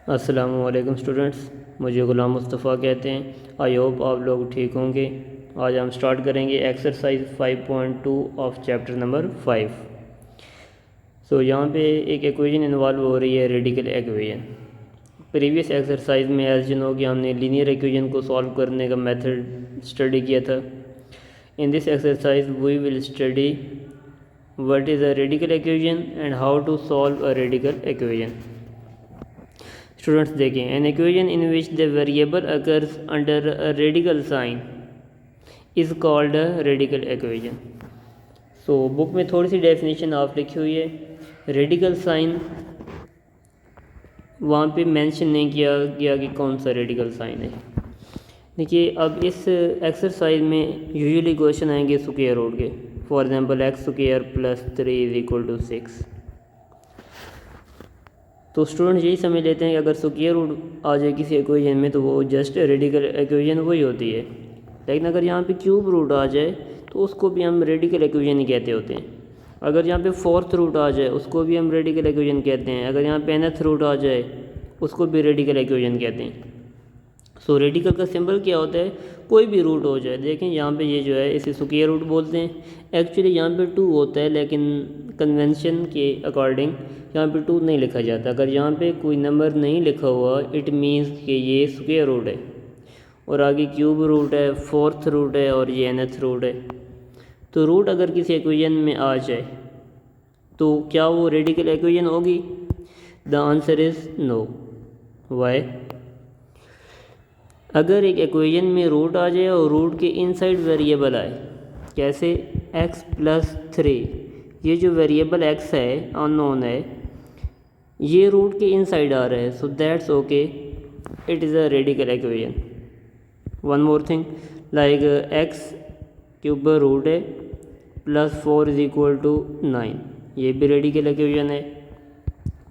अस्सलामुअलैकुम स्टूडेंट्स, मुझे ग़ुलाम मुस्तफ़ा कहते हैं। आई होप आप लोग ठीक होंगे। आज हम स्टार्ट करेंगे एक्सरसाइज 5.2 ऑफ चैप्टर नंबर 5। यहाँ पे एक इक्वेशन इन्वॉल्व हो रही है, रेडिकल इक्वेशन। प्रीवियस एक्सरसाइज में एज यू नो कि हमने लीनियर इक्वेशन को सॉल्व करने का मेथड स्टडी किया था। In this exercise we will study what is a radical equation and how to solve a radical equation. Students देखें, an equation in which the variable occurs under a radical sign is called a radical equation. Book में थोड़ी सी definition आप लिखी हुई है। Radical sign वहाँ पे mention नहीं किया गया कि कौन सा रेडिकल साइन है। देखिए, अब इस एक्सरसाइज में यूजुअली क्वेश्चन आएंगे स्क्वायर रूट के। For example X square plus 3 is equal to 6। तो स्टूडेंट यही समझ लेते हैं कि अगर स्क्वायर रूट आ जाए किसी इक्वेशन में तो वो जस्ट रेडिकल इक्वेशन वही होती है। लेकिन अगर यहाँ पे क्यूब रूट आ जाए तो उसको भी हम रेडिकल इक्वेशन ही कहते होते हैं। अगर यहाँ पे फोर्थ रूट आ जाए उसको भी हम रेडिकल इक्वेशन कहते हैं। अगर यहाँ पे nth रूट आ जाए उसको भी रेडिकल इक्वेशन कहते हैं। रेडिकल का सिंबल क्या होता है? कोई भी रूट हो जाए। देखें यहाँ पे ये जो है इसे स्क्वायर रूट बोलते हैं। एक्चुअली यहाँ पे 2 होता है, लेकिन कन्वेंशन के अकॉर्डिंग यहाँ पे 2 नहीं लिखा जाता। अगर यहाँ पे कोई नंबर नहीं लिखा हुआ इट मीन्स कि ये स्क्वायर रूट है। और आगे क्यूब रूट है, फोर्थ रूट है और ये nth रूट है। तो रूट अगर किसी इक्वेशन में आ जाए तो क्या वो रेडिकल इक्वेशन होगी? The answer is no. Why? अगर एक इक्वेशन में रूट आ जाए और रूट के इनसाइड वेरिएबल आए, कैसे x प्लस 3, ये जो वेरिएबल x है अननोन है, ये रूट के इनसाइड आ रहा है, so that's okay, it is a radical equation. One more thing, like x cube root है प्लस 4 इज इक्वल टू 9, ये भी रेडिकल इक्वेशन है।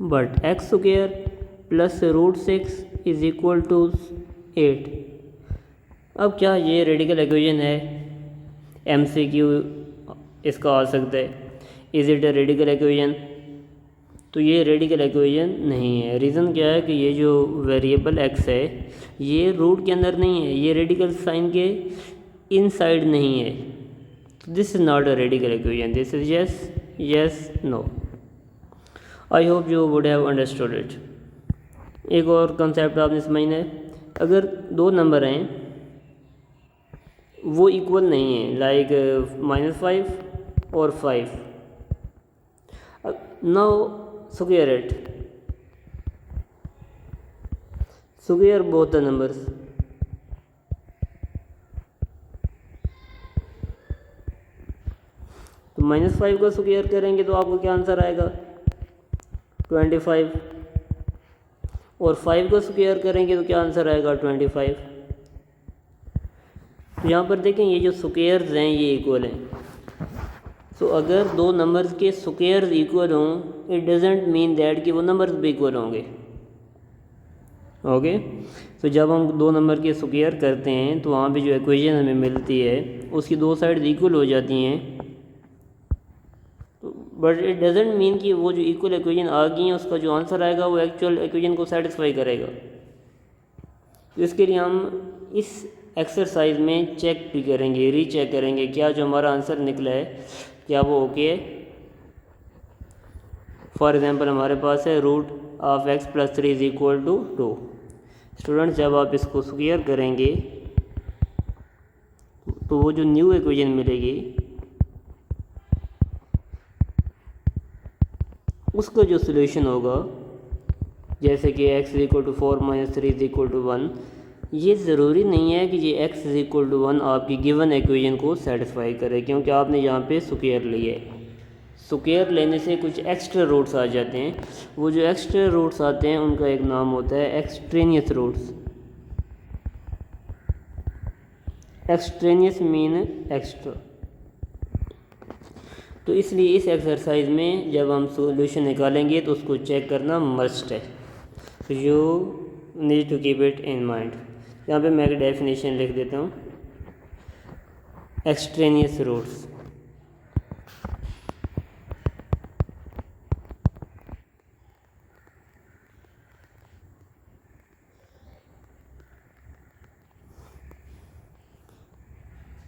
But x square plus root 6 is equal to 8। अब क्या ये रेडिकल इक्वेशन है? MCQ इसका आ सकता है, is it a radical equation? तो ये रेडिकल इक्वेशन नहीं है। रीज़न क्या है कि ये जो वेरिएबल x है ये रूट के अंदर नहीं है, ये रेडिकल साइन के इनसाइड नहीं है। This is not a radical equation, this is yes no. I hope you would have understood it. एक और कंसेप्ट आपने समझना है। अगर 2 नंबर हैं वो इक्वल नहीं है, लाइक -5 और 5, now square it, square both the numbers. तो -5 का स्क्वायर करेंगे तो आपको क्या आंसर आएगा? 25। और 5 का स्क्वायर करेंगे तो क्या आंसर आएगा? 25। तो यहाँ पर देखें ये जो स्क्वायर्स हैं ये इक्वल हैं। अगर 2 नंबर्स के स्क्वायर्स इक्वल हों इट डजेंट मीन दैट कि वो नंबर्स भी इक्वल होंगे। ओके, जब हम 2 नंबर के स्क्वायर करते हैं तो वहाँ पे जो इक्वेशन हमें मिलती है उसकी 2 साइड्स इक्वल हो जाती हैं। बट इट डजेंट मीन कि वो जो इक्वल इक्वेशन आ गई हैं उसका जो आंसर आएगा वो एक्चुअल इक्वेशन को सेटिस्फाई करेगा। इसके लिए हम इस एक्सरसाइज में चेक भी करेंगे, रीचेक करेंगे क्या जो हमारा आंसर निकला है क्या वो ओके है। फॉर एग्जांपल हमारे पास है root of x plus 3 is equal to 2। Students, जब आप इसको स्क्वायर करेंगे तो वो जो न्यू इक्वेशन मिलेगी उसका जो सोल्यूशन होगा, जैसे कि x is equal to 4 minus 3 is equal to 1, ये ज़रूरी नहीं है कि ये x इज इक्वल टू 1 आपकी गिवन इक्वेशन को सेटिस्फाई करे, क्योंकि आपने यहाँ पे स्क्वायर लिए है। स्क्वायर लेने से कुछ एक्स्ट्रा रूट्स आ जाते हैं। वो जो एक्स्ट्रा रूट्स आते हैं उनका एक नाम होता है extraneous roots. Extraneous mean extra. तो इसलिए इस एक्सरसाइज में जब हम सॉल्यूशन निकालेंगे तो उसको चेक करना मस्ट है। You need to keep it in mind. यहाँ पे मैं एक डेफिनेशन लिख देता हूँ, extraneous roots.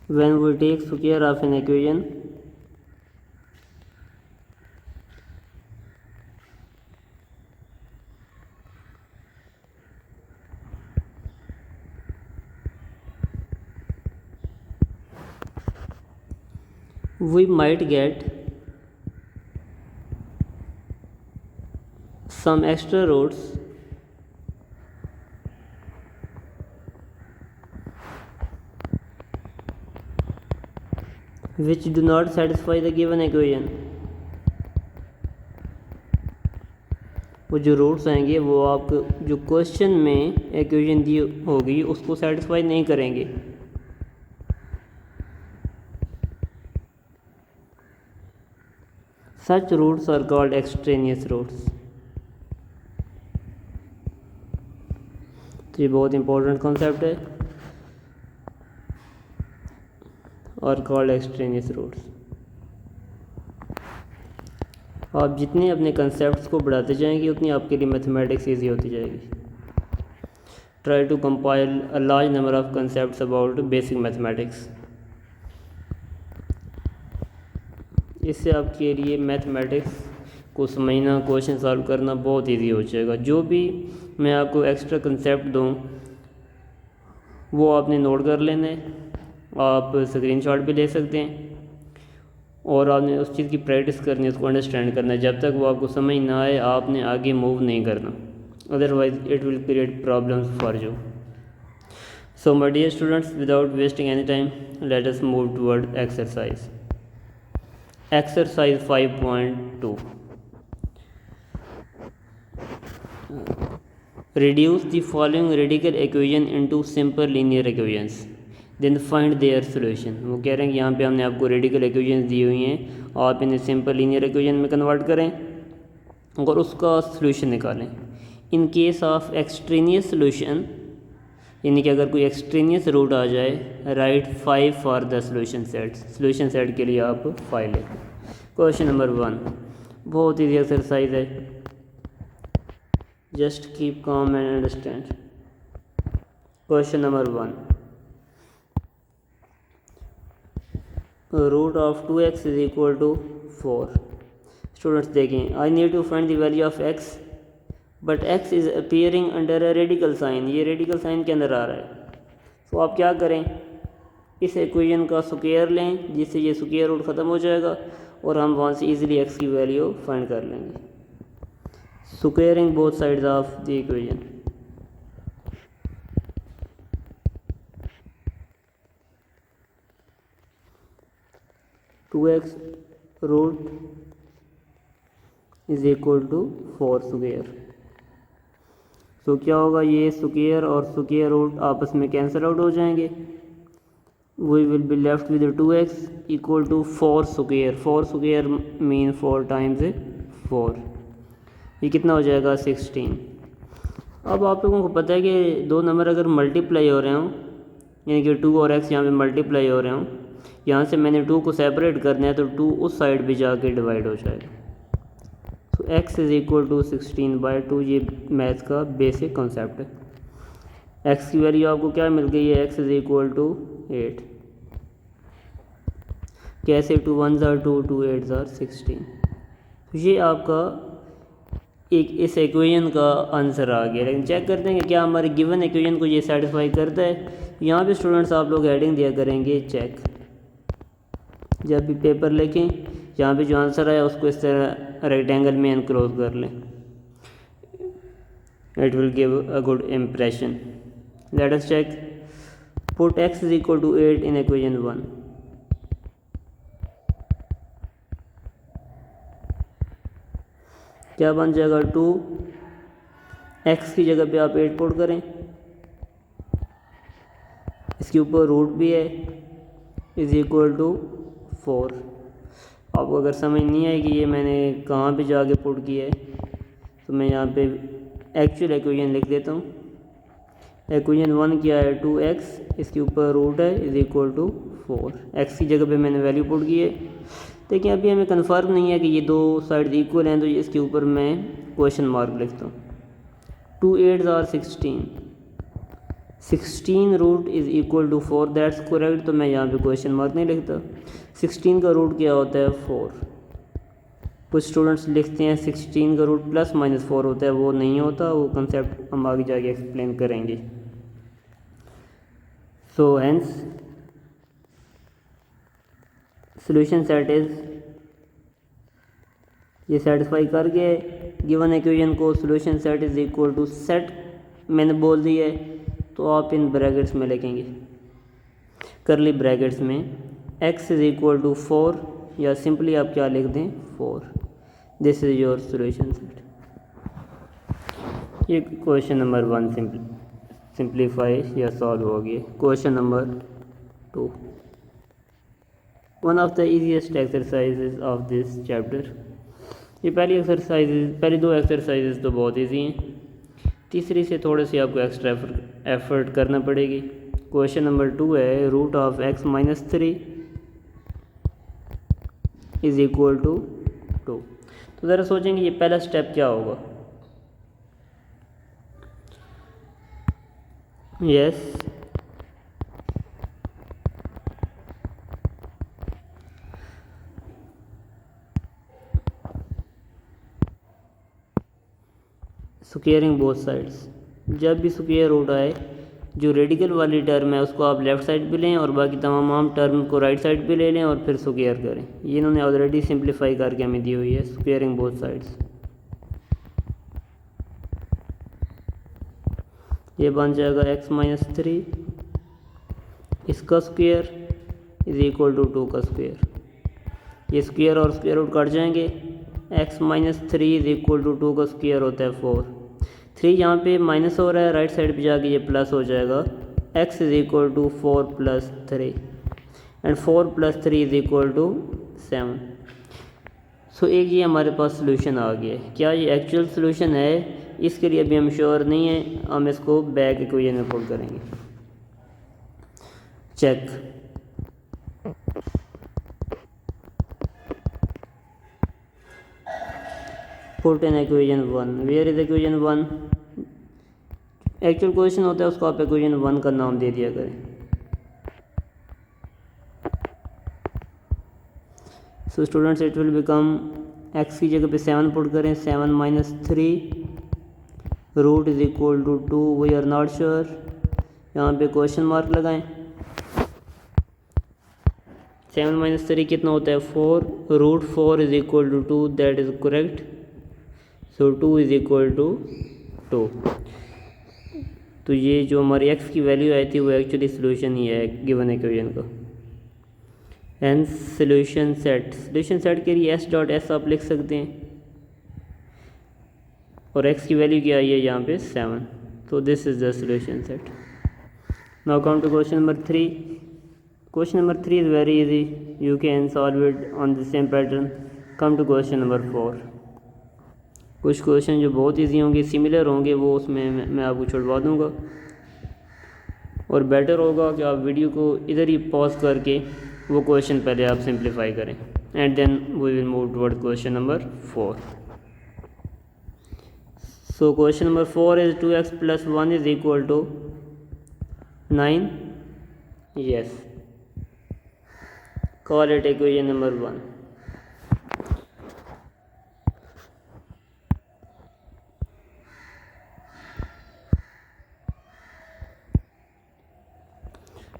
when we take square of an equation, we might get some extra roots which do not satisfy the given equation. वो जो रूट्स आएंगे वो आपको जो क्वेश्चन में इक्वेशन दी होगी उसको सेटिस्फाई नहीं करेंगे. Such roots are called extraneous roots. तो ये बहुत इंपॉर्टेंट कॉन्सेप्ट है और कॉल्ड एक्सट्रेनियस रूट्स. आप जितने अपने कंसेप्ट्स को बढ़ाते जाएंगे उतनी आपके लिए मैथमेटिक्स ईजी होती जाएगी. Try to compile a large number of concepts about basic mathematics. इससे आपके लिए मैथमेटिक्स को समझना, क्वेश्चन सॉल्व करना बहुत इजी हो जाएगा. जो भी मैं आपको एक्स्ट्रा कंसेप्ट दूँ वो आपने नोट कर लेना है. आप स्क्रीनशॉट भी ले सकते हैं और आपने उस चीज़ की प्रैक्टिस करनी है, उसको अंडरस्टैंड करना है. जब तक वो आपको समझ ना आए आपने आगे मूव नहीं करना, otherwise it will create problems for you. So my dear students, without wasting any time let us move toward exercise. Exercise 5.2. Reduce the following radical equation into simple linear equations. Then find their solution. वो कह रहे हैं कि यहाँ पे हमने आपको radical equations दी हुई हैं, आप इन्हें सिंपल लीनियर इक्वेशन में कन्वर्ट करें और उसका सॉल्यूशन निकालें. In case of extraneous solution, यानी कि अगर कोई एक्सट्रेनियस रूट आ जाए, right 5 for the solution set. Solution set के लिए आप 5 लेते हैं. क्वेश्चन नंबर 1 बहुत ईजी एक्सरसाइज है. Just keep calm and understand. Question number 1, root of 2x is equal to 4. Students देखें, I need to find the value of x but x is appearing under a radical sign. ये radical sign के अंदर आ रहा है. तो आप क्या करें, इस इक्वेशन का स्क्वायर लें जिससे ये स्क्वायर रूट ख़त्म हो जाएगा और हम वहाँ से इजीली x की वैल्यू फाइंड कर लेंगे. Squaring both sides of the equation. Two X root is equal to 4 square. तो क्या होगा, ये स्क्वायर और स्क्वायर रूट आपस में कैंसिल आउट हो जाएंगे. We will be left with 2x equal to 4 square. 4 square mean 4 times 4. ये कितना हो जाएगा, 16. अब आप लोगों को पता है कि दो नंबर अगर मल्टीप्लाई हो रहे हों, यानी कि 2 और x यहाँ पे मल्टीप्लाई हो रहे हों, यहाँ से मैंने 2 को सेपरेट करना है तो 2 उस साइड भी जाके डिवाइड हो जाएगा. तो x इज़ इक्वल टू 16/2. ये मैथ का बेसिक कॉन्सेप्ट है. x की वैल्यू आपको क्या मिल गई है, x इज़ इक्वल टू 8. कैसे, 2 1s are 2, 2 8s are 16. तो ये आपका एक इस इक्वेशन का आंसर आ गया. लेकिन चेक करते हैं कि क्या हमारे गिवन इक्वेशन को ये सेटिस्फाई करता है. यहाँ पे स्टूडेंट्स आप लोग हेडिंग दिया करेंगे चेक. जब भी पेपर लिखें यहाँ पे जो आंसर आया उसको इस तरह रेक्टेंगल में एनक्लोज कर लें. It will give a good impression. Let us check. Put x is equal to 8 in equation 1. क्या बन जाएगा, 2 x की जगह पे आप 8 पुट करें, इसके ऊपर रूट भी है, इज इक्वल टू 4. आपको अगर समझ नहीं आए कि ये मैंने कहाँ पे जाके पुट किया है तो मैं यहाँ पे एक्चुअल इक्वेशन लिख देता हूँ. इक्वेशन 1 क्या है, 2x, इसके ऊपर रूट है, इज इक्वल टू 4. x की जगह पे मैंने वैल्यू पुट की है. देखिए अभी हमें कन्फर्म नहीं है कि ये दो साइड इक्वल हैं तो इसके ऊपर मैं क्वेश्चन मार्क लिखता हूँ. 2 8s are 16. 16 root is equal to 4, that's correct. तो मैं यहाँ पे क्वेश्चन मार्क नहीं लिखता। 16 का रूट क्या होता है? 4। कुछ स्टूडेंट्स लिखते हैं 16 का रूट प्लस माइनस 4 होता है, वो नहीं होता, वो कंसेप्ट हम आगे जाके एक्सप्लेन करेंगे। So hence solution set is, ये सेटिस्फाई कर गए गिवन इक्वेशन को। Solution set is equal to set मैंने बोल दिया है, तो आप इन ब्रैकेट्स में लिखेंगे, करली ब्रैकेट्स में x इज़ इक्वल टू 4, या सिंपली आप क्या लिख दें 4। This is your solution set. ये क्वेश्चन नंबर 1 सिंप्लीफाई या सॉल्व हो गया। Question number 2, one of the easiest exercises of this chapter. ये पहली 2 एक्सरसाइजेज तो बहुत ईजी हैं, तीसरी से थोड़े से आपको एक्स्ट्रा एफर्ट करना पड़ेगी। क्वेश्चन नंबर 2 है root of x minus 3 is equal to 2। तो ज़रा सोचेंगे ये पहला स्टेप क्या होगा। Yes, squaring both sides. जब भी स्क्वेयर रूट आए, जो रेडिकल वाली टर्म है उसको आप लेफ़्ट साइड पे लें और बाकी तमाम टर्म को राइट साइड पे ले लें और फिर स्क्वेयर करें। ये इन्होंने ऑलरेडी सिंप्लीफाई करके हमें दी हुई है, स्क्वेयरिंग बोथ साइड्स। ये बन जाएगा x माइनस 3, इसका स्क्वेयर इज़ इक्वल टू 2 का स्क्वेयर। ये स्क्वेयर और स्क्वेयर रूट कट जाएंगे। x minus 3 is equal to 2 का स्क्वेयर होता है 4। 3 यहाँ पे माइनस हो रहा है, राइट साइड पे जाके ये प्लस हो जाएगा। x is equal to 4 plus 3 and 4 plus 3 is equal to 7। So एक ये हमारे पास सोल्यूशन आ गया है। क्या ये एक्चुअल सोल्यूशन है, इसके लिए अभी हम श्योर नहीं है, हम इसको बैक इक्वेशन में पुट करेंगे। Check, put in equation 1। Where is equation 1? Actual question होता है उसको आप इक्वेशन 1 का नाम दे दिया करें। So students it will become, x की जगह पे 7 पुट करें, 7 minus 3 root is equal to 2, we are not sure, यहाँ पे क्वेश्चन मार्क लगाएं। 7 माइनस 3 कितना होता है? 4, root 4 is equal to 2, that is correct. So 2 is equal to 2। तो ये जो हमारी x की वैल्यू आई थी वो एक्चुअली सोल्यूशन ही है गिवन इक्वेशन का। एंड सोल्यूशन सेट के लिए s डॉट s आप लिख सकते हैं, और x की वैल्यू क्या आई है यहाँ पे 7। तो this is the solution set. Now come to question number 3। Question number 3 is very easy, you can solve it on the same pattern. Come to question number 4। कुछ क्वेश्चन जो बहुत इजी होंगे, सिमिलर होंगे, वो उसमें मैं आपको छुड़वा दूँगा, और बेटर होगा कि आप वीडियो को इधर ही पॉज करके वो क्वेश्चन पहले आप सिंप्लीफाई करें, and then we will move toward question number 4। So question number 4 is 2x plus 1 is equal to 9. Yes. Call it equation number 1.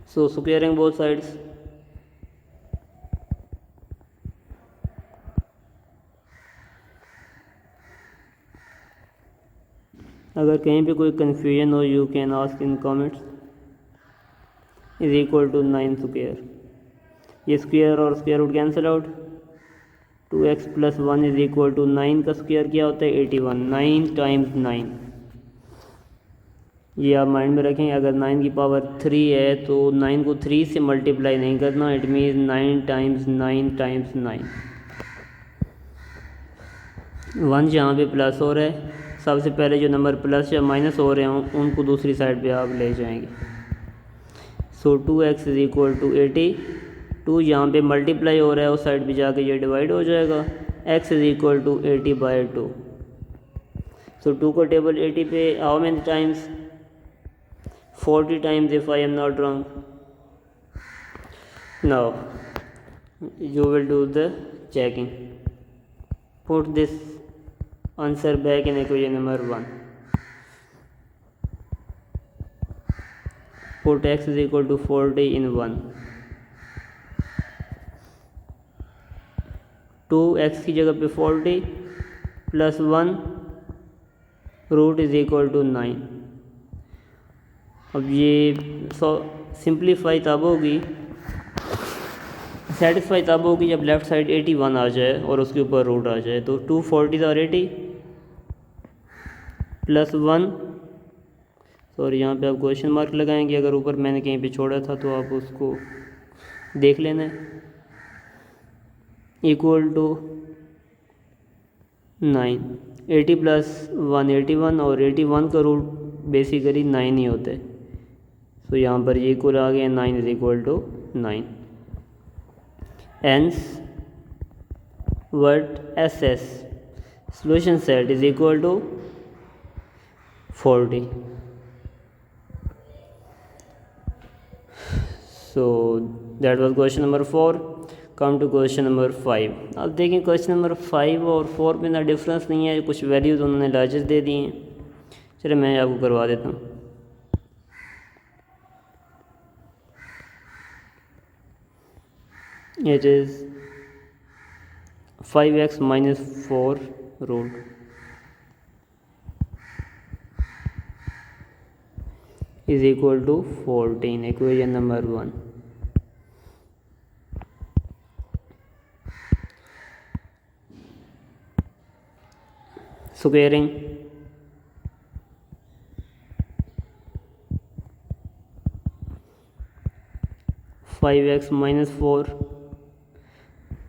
So squaring both sides. अगर कहीं पे कोई कन्फ्यूजन हो, you can ask in comments. Is equal to 9 square, ये square और square root cancel out. 2x plus 1 is equal to 9 का square क्या होता है? 81। 9 टाइम्स 9, ये आप माइंड में रखें। अगर 9 की पावर 3 है तो 9 को 3 से मल्टीप्लाई नहीं करना, इट मीन्स 9 टाइम्स 9 टाइम्स 9। 1 जहाँ पे प्लस हो रहा है, सबसे पहले जो नंबर प्लस या माइनस हो रहे हों उनको दूसरी साइड पे आप ले जाएंगे। सो 2x इज़ इक्वल टू 80। 2 यहाँ पे मल्टीप्लाई हो रहा है, उस साइड पे जाके ये डिवाइड हो जाएगा। x is equal to 80/2। So 2 को टेबल 80 पे how many times? 40 times if I am not wrong. Now you will do the checking. Put this answer back in equation number 1. Put x is equal to 40 in 1. 2x की जगह पे 40 plus 1 root is equal to 9. अब ये simplify तब होगी, satisfy तब होगी जब लेफ़्ट साइड 81 आ जाए और उसके ऊपर रूट आ जाए. तो 240 और 80 प्लस 1, सॉरी यहाँ पे आप क्वेश्चन मार्क लगाएंगे, अगर ऊपर मैंने कहीं पे छोड़ा था तो आप उसको देख लेना है. Equal to 9. 80 प्लस 1 81 और 81 का रूट बेसिकली 9 ही होता है. तो यहाँ पर ये इक्वल आ गया 9 is equal to 9. Hence what SS solution set is equal to 40. So that was question number 4. Come to question number 5. अब देखें क्वेश्चन नंबर 5 और 4 में ना डिफरेंस नहीं है, कुछ वैल्यूज़ उन्होंने लार्जेस दे दी हैं. चलिए मैं आपको करवा देता हूँ. It is 5x minus 4 root is equal to 14. Equation number 1. Squaring 5x minus 4.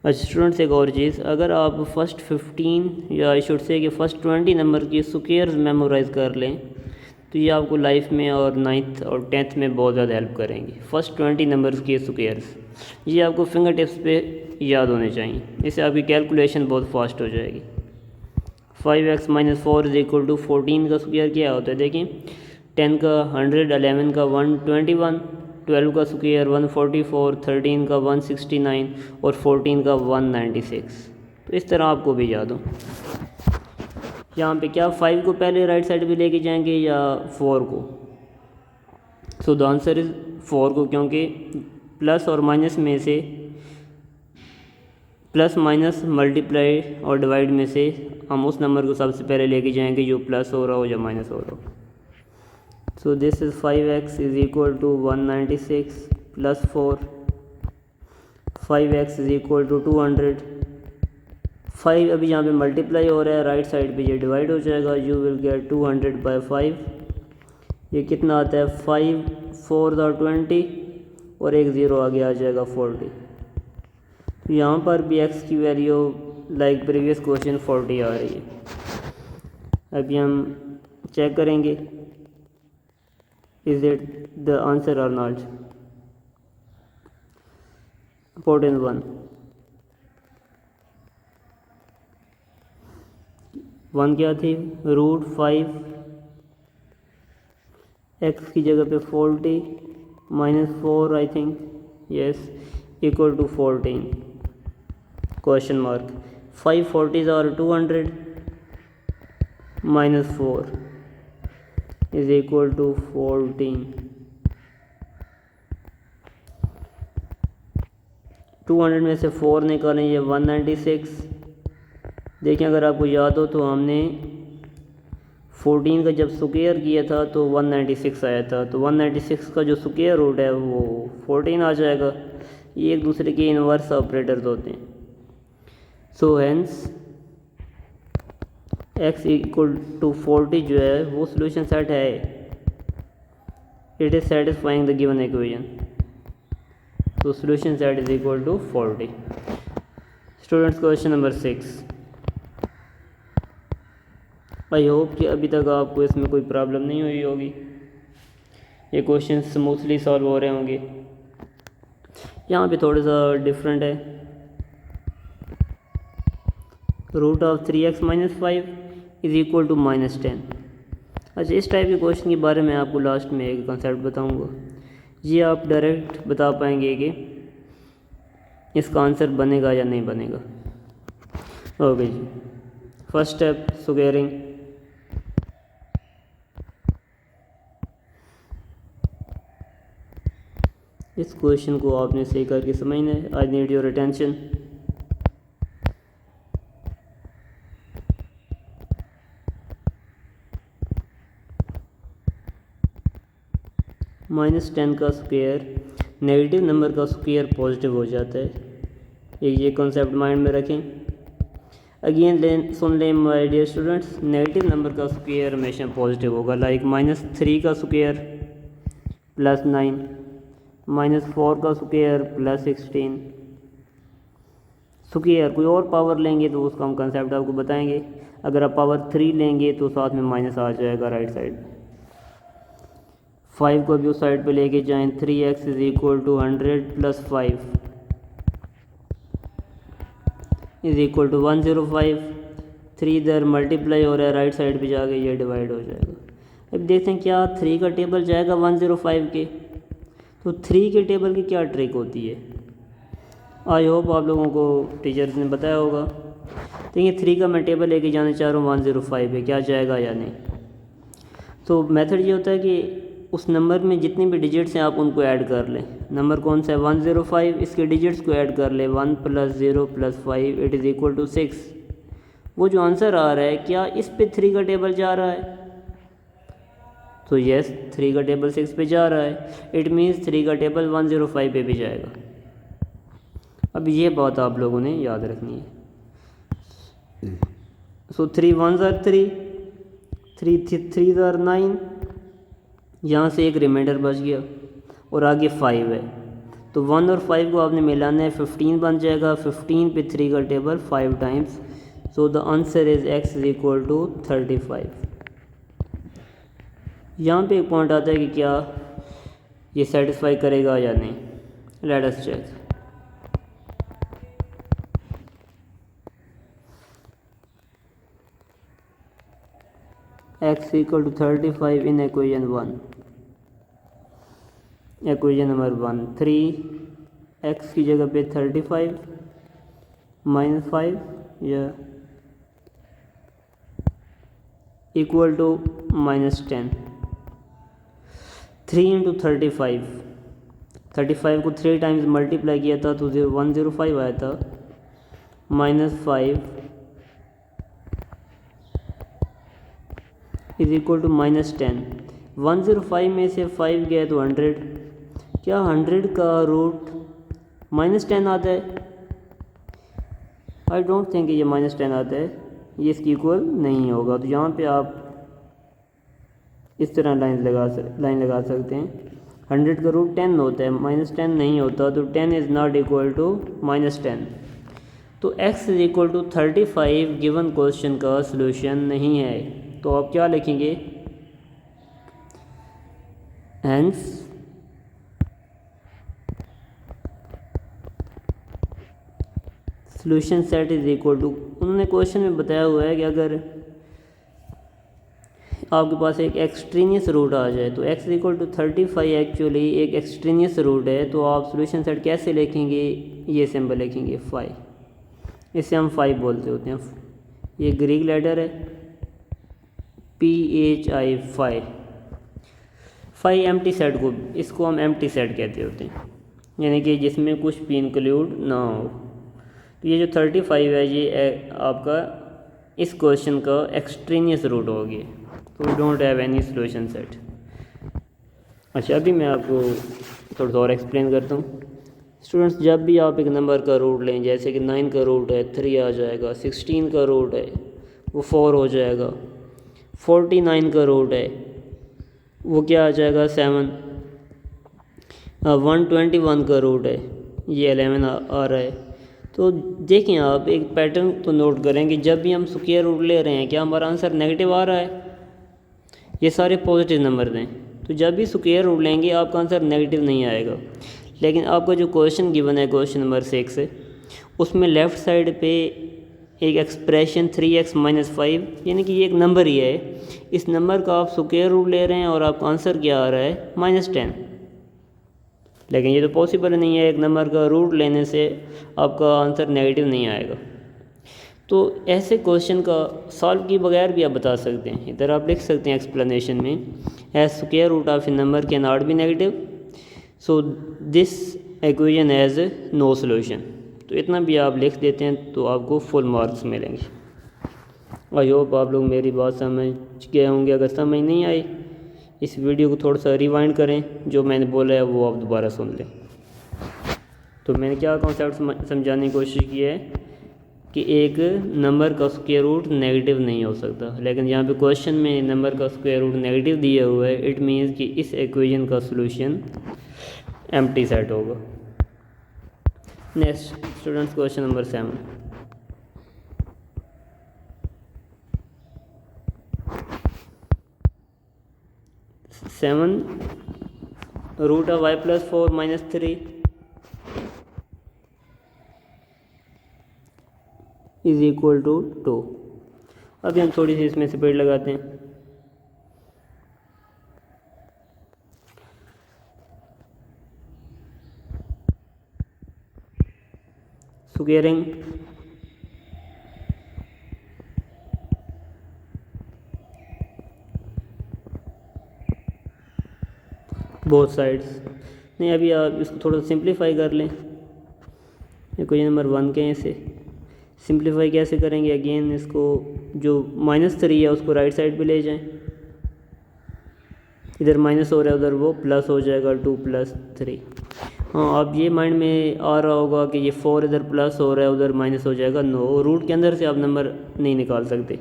अच्छा स्टूडेंट्स, एक और चीज़, अगर आप फर्स्ट 15 या आई शुड से कि फ़र्स्ट 20 नंबर की स्क्वेयर्स मेमोराइज़ कर लें तो ये आपको लाइफ में और 9th और 10th में बहुत ज़्यादा हेल्प करेंगे. फ़र्स्ट 20 नंबर्स की स्क्वेयर्स ये आपको फिंगर टिप्स पे याद होने चाहिए, इससे आपकी कैलकुलेशन बहुत फास्ट हो जाएगी. 5x minus 4 is equal to 14 का स्क्वेयर क्या होता है देखें. 10 का 100, 11 का 121, 12 का स्क्वायर 144, 13 का 169 और 14 का 196. तो इस तरह आपको भी याद हो. यहाँ पे क्या 5 को पहले राइट साइड पे लेके जाएंगे या 4 को. सो द आंसर इज़ 4 को, क्योंकि प्लस और माइनस में से प्लस माइनस मल्टीप्लाई और डिवाइड में से हम उस नंबर को सबसे पहले लेके जाएंगे जो प्लस हो रहा हो या माइनस हो रहा हो. So this is 5x is equal to 196 plus 4. 5x is equal to 200. 5 अभी यहाँ पे मल्टीप्लाई हो रहा है, राइट साइड पे ये डिवाइड हो जाएगा. You will get 200 by 5. ये कितना आता है 5 4 और 20 और एक ज़ीरो आगे आ जाएगा 40. तो यहाँ पर भी x की वैल्यू लाइक प्रीवियस क्वेश्चन 40 आ रही है. अभी हम चेक करेंगे is it the answer or not. Put in 1. 1 क्या थी, रूट 5 x की जगह पे 40 minus 4 I think, yes, equal to 14 question mark. 5 40s are 200 minus 4 is equal to 14. 200 में से 4 निकालें, ये 196. देखें अगर आपको याद हो तो हमने 14 का जब स्क्वायर किया था तो 196 आया था. तो 196 का जो स्क्वायर रूट है वो 14 आ जाएगा. ये एक दूसरे के इनवर्स ऑपरेटर्स होते हैं. So hence x equal to 40 जो है वो सोल्यूशन सेट है. It is satisfying the given equation. तो solution set is equal to 40. Students question number 6. I hope कि अभी तक आपको इसमें कोई प्रॉब्लम नहीं हुई होगी. ये क्वेश्चन स्मूथली सॉल्व हो रहे होंगे. यहाँ पे थोड़ा सा डिफरेंट है. Root of 3x minus 5 is equal to -10. अच्छा, इस टाइप के क्वेश्चन के बारे में आपको लास्ट में एक कंसेप्ट बताऊंगा, ये आप डायरेक्ट बता पाएंगे कि इसका आंसर बनेगा या नहीं बनेगा। ओके जी, फर्स्ट स्टेप स्क्वायरिंग। इस क्वेश्चन को आपने सही करके समझना है। I need your attention. -10 का स्क्वायर, नेगेटिव नंबर का स्क्वायर पॉजिटिव हो जाता है। ये कॉन्सेप्ट माइंड में रखें। अगेन सुन लें my dear students, negative number का स्क्वायर हमेशा पॉजिटिव होगा। लाइक -3 का स्क्वायर +9, -4 का स्क्वायर +16। स्क्वायर कोई और पावर लेंगे तो उसका हम कंसेप्ट आपको बताएंगे। अगर आप पावर 3 लेंगे तो साथ में माइनस आ जाएगा राइट साइड। 5 को भी उस साइड पे लेके जाएं। 3x = 100 + 5 = 105। 3 इधर मल्टीप्लाई हो रहा है, राइट साइड पे जाके ये डिवाइड हो जाएगा। अब देखते हैं क्या 3 का टेबल जाएगा 105 के। तो 3 के टेबल की क्या ट्रिक होती है, आई होप आप लोगों को टीचर्स ने बताया होगा। देखिए 3 का मैं टेबल लेके जाना चाह रहा हूँ 105 पे, क्या जाएगा या नहीं। तो मेथड ये होता है कि उस नंबर में जितनी भी डिजिट्स हैं आप उनको ऐड कर लें। नंबर कौन सा है 105, इसके डिजिट्स को ऐड कर लें। 1 + 0 + 5 = 6। वो जो आंसर आ रहा है क्या इस पे 3 का टेबल जा रहा है, तो यस 3 का टेबल 6 पे जा रहा है। इट मीन्स 3 का टेबल 105 पे भी जाएगा। अब ये बात आप लोगों ने याद रखनी है। सो 3 1s are 3, 3 3s are 9, यहाँ से एक रिमाइंडर बच गया और आगे 5 है। तो 1 और 5 को आपने मिलाना है, 15 बन जाएगा। 15 पे 3 का table 5 times. So the answer is x = 35। यहाँ पे एक पॉइंट आता है कि क्या ये सेटिस्फाई करेगा या नहीं। Let us check. x = 35 in equation 1। Equation number 1, 3x की जगह पे 35 -5 या इक्वल टू -10। 3 × 35, 35 को 3 टाइम्स मल्टीप्लाई किया था तो 105 आया था। -5 = -10। 105 में से 5 गया तो 100। क्या 100 का रूट -10 आता है? आई डोंट थिंक ये -10 आता है, ये इसकी इक्वल नहीं होगा। तो यहाँ पे आप इस तरह लाइन लगा सकते हैं। 100 का रूट 10 होता है, -10 नहीं होता, तो 10 इज़ नॉट इक्वल टू -10। तो x = 35 गिवन क्वेश्चन का सलूशन नहीं है। तो आप क्या लिखेंगे, hence solution set is equal to, उन्होंने क्वेश्चन में बताया हुआ है कि अगर आपके पास एक एक्सट्रीनियस रूट आ जाए तो x = 35 एक्चुअली एक एक्सट्रीनियस रूट है। तो आप सॉल्यूशन सेट कैसे लिखेंगे, ये सिंबल लिखेंगे 5, इसे हम 5 बोलते होते हैं। ये ग्रीक लेटर है PHI 5 एम्प्टी सेट को, इसको हम एम्प्टी सेट कहते होते हैं, यानी कि जिसमें कुछ भी इंक्लूड ना हो। तो ये जो 35 है ये आपका इस क्वेश्चन का एक्सट्रीनियस रूट हो गया। तो we don't have any solution set. अच्छा, अभी मैं आपको थोड़ा सा और एक्सप्लेन करता हूँ। स्टूडेंट्स, जब भी आप एक नंबर का रूट लें, जैसे कि 9 का रूट है 3 आ जाएगा, 16 का रूट है वो 4 हो जाएगा, 49 का रूट है वो क्या आ जाएगा 7, 121 का रूट है ये 11 आ रहा है। तो देखें आप एक पैटर्न तो नोट करें कि जब भी हम स्क्वायर रूट ले रहे हैं क्या हमारा आंसर नेगेटिव आ रहा है, ये सारे पॉजिटिव नंबर दें। तो जब भी स्क्वायर रूट लेंगे आपका आंसर नेगेटिव नहीं आएगा। लेकिन आपका जो क्वेश्चन गिवन है क्वेश्चन नंबर 6 है उसमें लेफ़्ट साइड पे एक एक्सप्रेशन 3x-5, यानी कि ये एक नंबर ही है, इस नंबर का आप स्क्वायर रूट ले रहे हैं और आपका आंसर क्या आ रहा है -10। लेकिन ये तो पॉसिबल नहीं है, एक नंबर का रूट लेने से आपका आंसर नेगेटिव नहीं आएगा। तो ऐसे क्वेश्चन का सॉल्व किए बगैर भी आप बता सकते हैं। इधर आप लिख सकते हैं एक्सप्लेनेशन में, as square root of a number can not be negative, so this equation has no solution. तो इतना भी आप लिख देते हैं तो आपको फुल मार्क्स मिलेंगे। आई होप आप लोग मेरी बात समझ गए होंगे। अगर समझ नहीं आई, इस वीडियो को थोड़ा सा रिवाइंड करें, जो मैंने बोला है वो आप दोबारा सुन लें। तो मैंने क्या कॉन्सेप्ट समझाने की कोशिश की है कि एक नंबर का स्क्वायर रूट नेगेटिव नहीं हो सकता, लेकिन यहाँ पे क्वेश्चन में नंबर का स्क्वायर रूट नेगेटिव दिया हुआ है, इट मीन्स कि इस इक्वेशन का सॉल्यूशन एम्प्टी सेट होगा। Next students, question number 7। Root of y+4 -3 is equal to 2। अभी हम थोड़ी सी इसमें स्पीड लगाते हैं। Squaring both sides. नहीं, अभी आप इसको थोड़ा सिंप्लीफाई कर लें। क्वेश्चन नंबर 1 के इसे सिंप्लीफाई कैसे करेंगे? अगेन इसको जो -3 है उसको राइट साइड पे ले जाएं, इधर माइनस हो रहा है उधर वो प्लस हो जाएगा, 2 + 3। हाँ, अब ये माइंड में आ रहा होगा कि ये 4 इधर प्लस हो रहा है उधर माइनस हो जाएगा। नो, रूट के अंदर से आप नंबर नहीं निकाल सकते।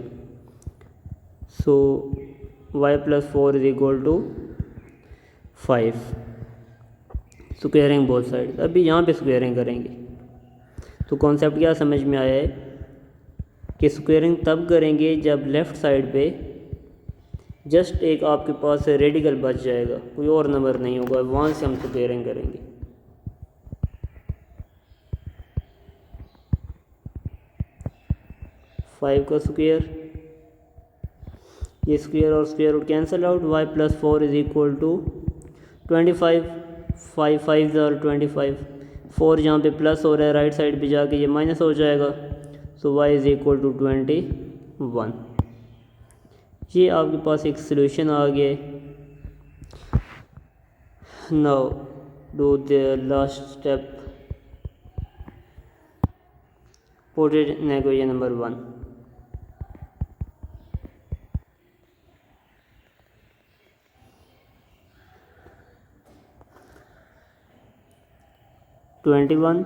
सो y+4 = 5। Squaring both side. अभी यहाँ पे स्क्वेयरिंग करेंगे तो कॉन्सेप्ट क्या समझ में आया है कि स्क्वेयरिंग तब करेंगे जब लेफ़्ट साइड पे जस्ट एक आपके पास रेडिकल बच जाएगा, कोई और नंबर नहीं होगा, वहाँ से हम स्क्वेयरिंग करेंगे। फाइव का स्क्वेयर, ये स्क्वेयर और square root cancel out, y+4 = 25। 5 5 और 25, 4 जहाँ पे प्लस हो रहा है राइट साइड पे जाके ये माइनस हो जाएगा। सो y = 21। ये आपके पास एक सॉल्यूशन आ गया। Now do the last step, put it in equation number 1। (21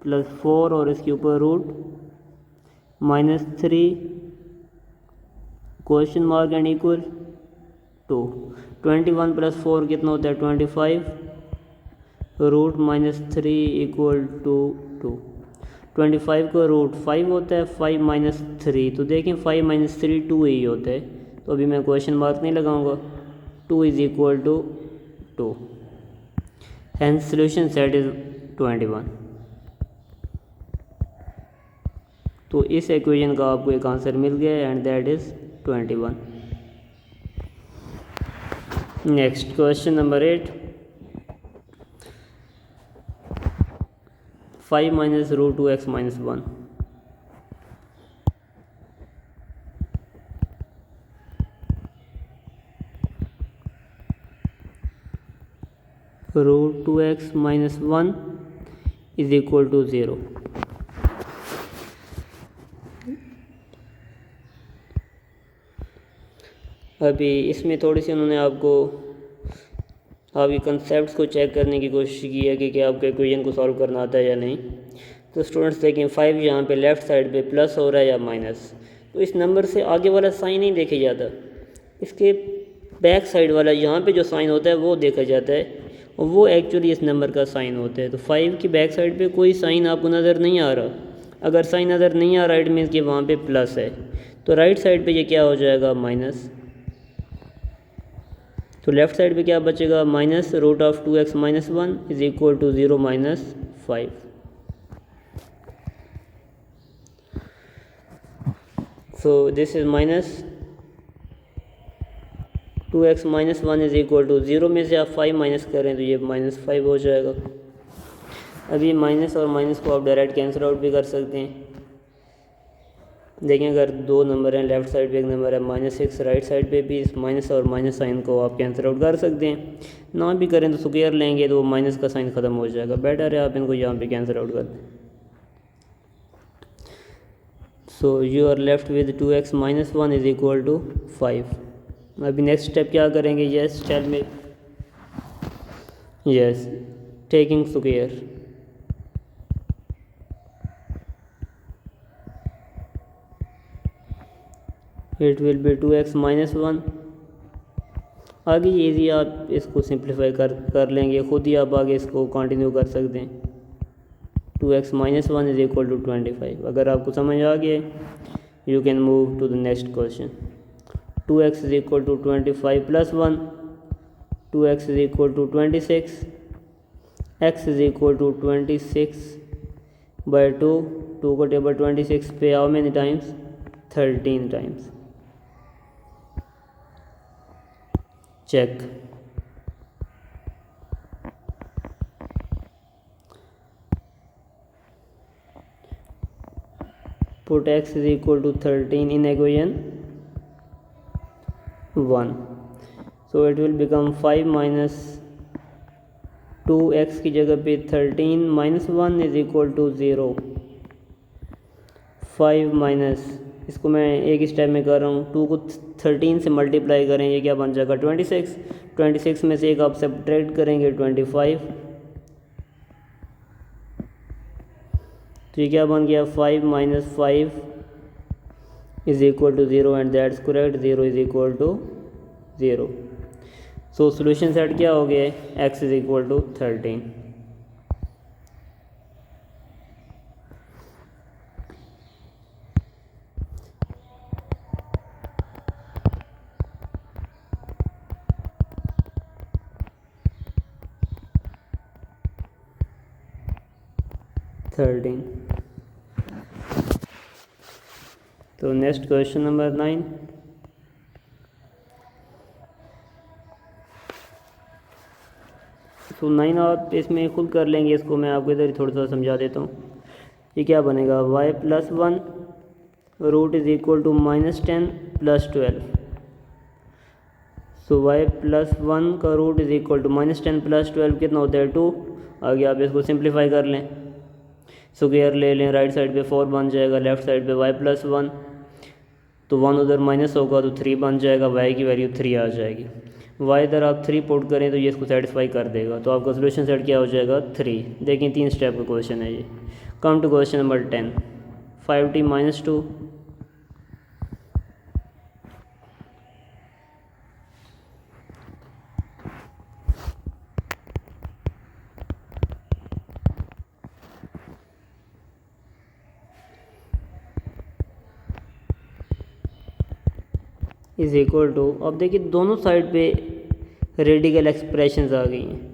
+ 4) और इसके ऊपर root -3 question mark and equal 2। 21 + 4 कितना होता है? 25। रूट -3 = 2। 25 का रूट 5 होता है, 5 - 3, तो देखें 5 - 3 2 ही होता है। तो अभी मैं क्वेश्चन मार्क नहीं लगाऊंगा। 2 = 2। Hence solution set is 21। तो इस इक्वेशन का आपको एक आंसर मिल गया and that is 21। Next question number 8। 5 - √2x - 1। √2x - 1 = 0। अभी इसमें थोड़ी सी उन्होंने आपको आपके कंसेप्ट को चेक करने की कोशिश की है कि क्या आपको इक्वेशन को सॉल्व करना आता है या नहीं। तो स्टूडेंट्स देखें, 5 यहाँ पे लेफ़्ट साइड पे प्लस हो रहा है या माइनस, तो इस नंबर से आगे वाला साइन नहीं देखा जाता, इसके बैक साइड वाला यहाँ पे जो साइन होता है वो देखा जाता है, और वो एक्चुअली इस नंबर का साइन होता है। तो 5 की बैक साइड पे कोई साइन आपको नज़र नहीं आ रहा। अगर साइन नज़र नहीं आ रहा इट मीन्स कि वहाँ पे प्लस है, तो राइट साइड पे ये क्या हो जाएगा? माइनस। तो लेफ़्ट साइड पे क्या बचेगा? -√2x - 1 = 0 - 5। So this is minus 2x minus 1 is equal to 0 में से आप 5 माइनस करें तो ये -5 हो जाएगा। अभी माइनस और माइनस को आप डायरेक्ट कैंसिल आउट भी कर सकते हैं। देखें अगर दो नंबर हैं, लेफ़्ट साइड पे एक नंबर है -6, राइट साइड पे भी इस माइनस और माइनस साइन को आप कैंसिल आउट कर सकते हैं। ना भी करें तो स्क्वायर लेंगे तो माइनस का साइन ख़त्म हो जाएगा। बेटर है आप इनको यहाँ पे कैंसिल आउट कर दें। So you are left with 2x minus 1 is equal to 5। अभी नेक्स्ट स्टेप क्या करेंगे? Yes tell me. Yes, taking square. It will be 2x minus 1। आगे ईजी आप इसको सिंप्लीफाई कर लेंगे, खुद ही आप आगे इसको कंटिन्यू कर सकते हैं। 2x minus 1 is equal to 25। अगर आपको समझ आ गया you can move to the next question. 2x is equal to 25 plus 1, 2x is equal to 26, x is equal to 26 by 2। 2 को टेबल 26 पे how many times? 13 times. Check. Put x is equal to 13 in equation 1. So it will become 5 minus 2x की जगह पे 13 minus 1 is equal to 0. 5 minus, इसको मैं एक step में कर रहा हूँ। 2 को 13 से मल्टीप्लाई करें, ये क्या बन जाएगा? 26। 26 में से एक आप सब्ट्रैक्ट करेंगे 25, तो ये क्या बन गया? 5 minus 5 is equal to 0 and that's correct. 0 is equal to 0। So solution set क्या हो गया? x is equal to 13। तो नेक्स्ट क्वेश्चन नंबर 9। तो 9 आप इसमें खुद कर लेंगे, इसको मैं आपको इधर थोड़ा सा समझा देता हूँ। ये क्या बनेगा? y plus 1 root is equal to -10 plus 12। So y plus 1 का root is equal to -10 plus 12 कितना होता है? 2। आगे आप इसको सिंप्लीफाई कर लें, स्क्वायर ले लें, राइट साइड पे 4 बन जाएगा, लेफ्ट साइड पे y प्लस 1, तो 1 उधर माइनस होगा तो 3 बन जाएगा, y की वैल्यू 3 आ जाएगी। y इधर आप 3 पुट करें तो ये इसको सेटिस्फाई कर देगा, तो आपका सोल्यूशन सेट क्या हो जाएगा? 3। देखें 3 स्टेप का क्वेश्चन है ये। Come to question number 10। 5t minus 2 is equal to, अब देखिए दोनों साइड पे रेडिकल एक्सप्रेशंस आ गई हैं।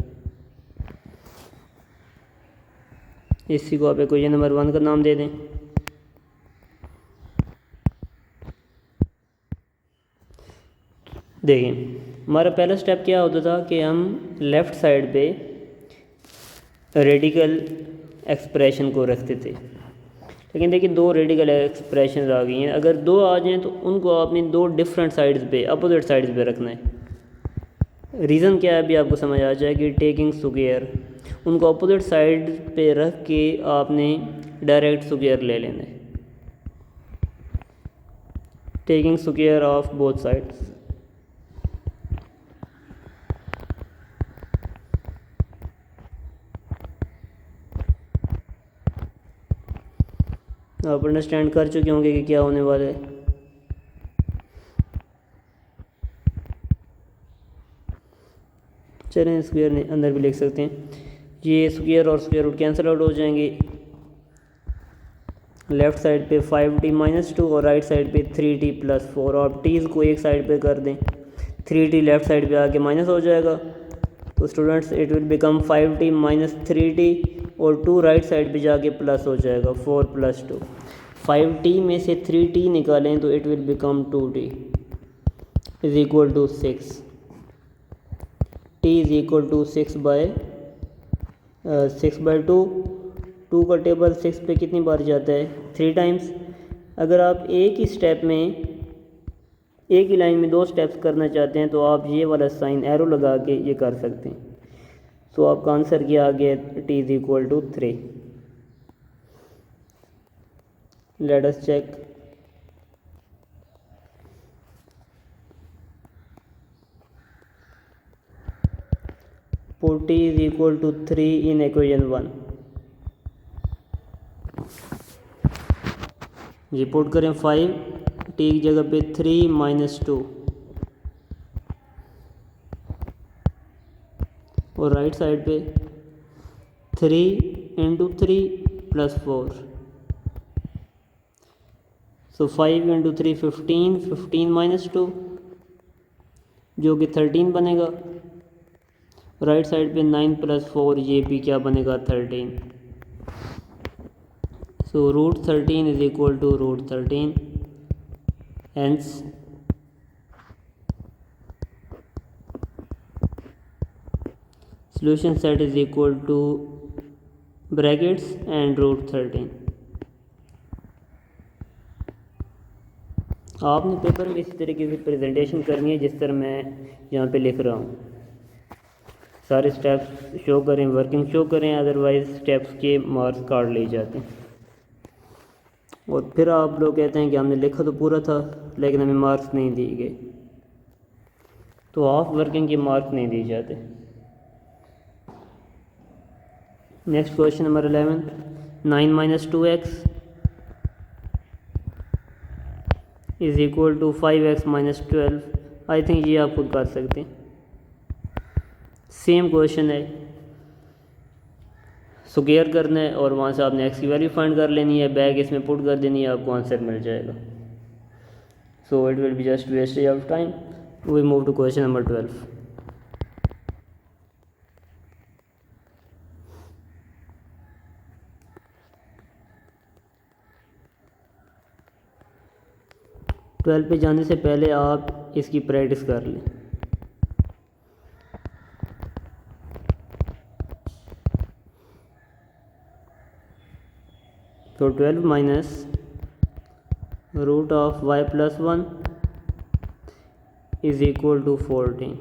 इसी को आप इक्वेशन नंबर 1 का नाम दे दें। देखिए हमारा पहला स्टेप क्या होता था कि हम लेफ़्ट साइड पे रेडिकल एक्सप्रेशन को रखते थे, लेकिन देखिए 2 रेडिकल एक्सप्रेशन आ गई हैं। अगर 2 आ जाएं तो उनको आपने 2 डिफरेंट साइड्स पे, अपोजिट साइड्स पे रखना है। रीज़न क्या है अभी आपको समझ आ जाएगी। टेकिंग स्क्वायर, उनको अपोजिट साइड पे रख के आपने डायरेक्ट स्क्वायर ले लेना है। Taking square of both sides. आप अंडरस्टैंड कर चुके होंगे कि क्या होने वाला है। चलें स्क्वायर अंदर भी लिख सकते हैं। ये स्क्वायर और स्क्वायर रूट कैंसिल आउट हो जाएंगे। लेफ़्ट साइड पे 5t माइनस 2 और राइट साइड पे 3t प्लस 4। और टीज़ को एक साइड पे कर दें, 3t लेफ़्ट साइड पे आके माइनस हो जाएगा, तो students it will become 5t minus 3t और 2 राइट साइड पे जाके प्लस हो जाएगा, 4 प्लस 2। 5t में से 3t निकालें तो it will become 2t is equal to 6। t is equal to 6/2। 2 का टेबल 6 पे कितनी बार जाता है? 3 टाइम्स। अगर आप एक ही स्टेप में, एक ही लाइन में 2 स्टेप्स करना चाहते हैं तो आप ये वाला साइन एरो लगा के ये कर सकते हैं। सो आपका आंसर क्या आ गया? t is equal to 3। Let us check. put t is equal to 3 in equation 1। ये पुट करें 5 t की जगह पे 3 माइनस 2 और राइट साइड पे 3 इंटू 3 प्लस 4। सो 5 इंटू 3 15, 15 माइनस 2 जो कि 13 बनेगा। राइट साइड पे 9 प्लस 4 ये भी क्या बनेगा? 13। So root 13 is equal to root 13। Hence solution set is equal to brackets and root 13। आपने पेपर में इसी तरीके से प्रेजेंटेशन करनी है जिस तरह मैं यहाँ पे लिख रहा हूँ। सारे स्टेप्स शो करें, वर्किंग शो करें, अदरवाइज स्टेप्स के मार्क्स काट ले जाते हैं। और फिर आप लोग कहते हैं कि हमने लिखा तो पूरा था लेकिन हमें मार्क्स नहीं दिए गए, तो ऑफ वर्किंग के मार्क्स नहीं दिए जाते। Next question number 11। 9 minus 2x is equal to 5x minus 12। I think ये आप खुद कर सकते हैं। सेम क्वेश्चन है, स्क्वायर करना है और वहाँ से आपने x की वैल्यू फाइंड कर लेनी है, बैक इसमें पुट कर देनी है, आपको आंसर मिल जाएगा। So it will be just wastage of time. We move to question number 12। Twelve पे जाने से पहले आप इसकी प्रैक्टिस कर लें। तो 12 minus root of y plus 1 is equal to 14।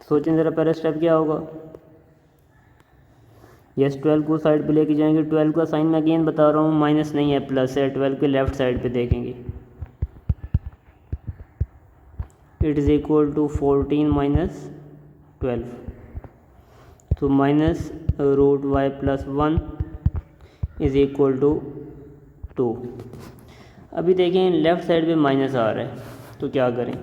सोचें ज़रा पहला स्टेप क्या होगा। यस 12 को साइड पे लेके जाएंगे। 12 का साइन मैं अगेन बता रहा हूँ, माइनस नहीं है प्लस है। 12 के लेफ़्ट साइड पे देखेंगे, it is equal to 14 minus 12। तो minus root y plus 1 is equal to 2। अभी देखें लेफ़्ट साइड पे माइनस आ रहा है तो क्या करें।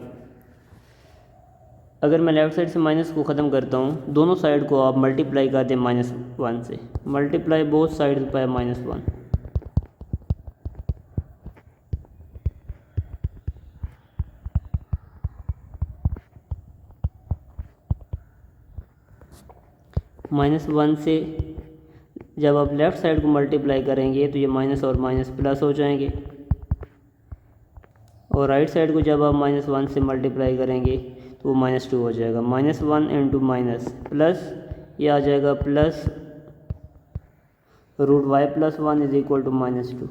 अगर मैं लेफ़्ट साइड से माइनस को ख़त्म करता हूँ, दोनों साइड को आप मल्टीप्लाई कर दें -1 से। Multiply both side by -1। -1 से जब आप लेफ़्ट साइड को मल्टीप्लाई करेंगे तो ये माइनस और माइनस प्लस हो जाएंगे, और राइट साइड को जब आप -1 से मल्टीप्लाई करेंगे तो वो -2 हो जाएगा। -1 इंटू माइनस प्लस ये आ जाएगा plus root y plus 1 is equal to -2।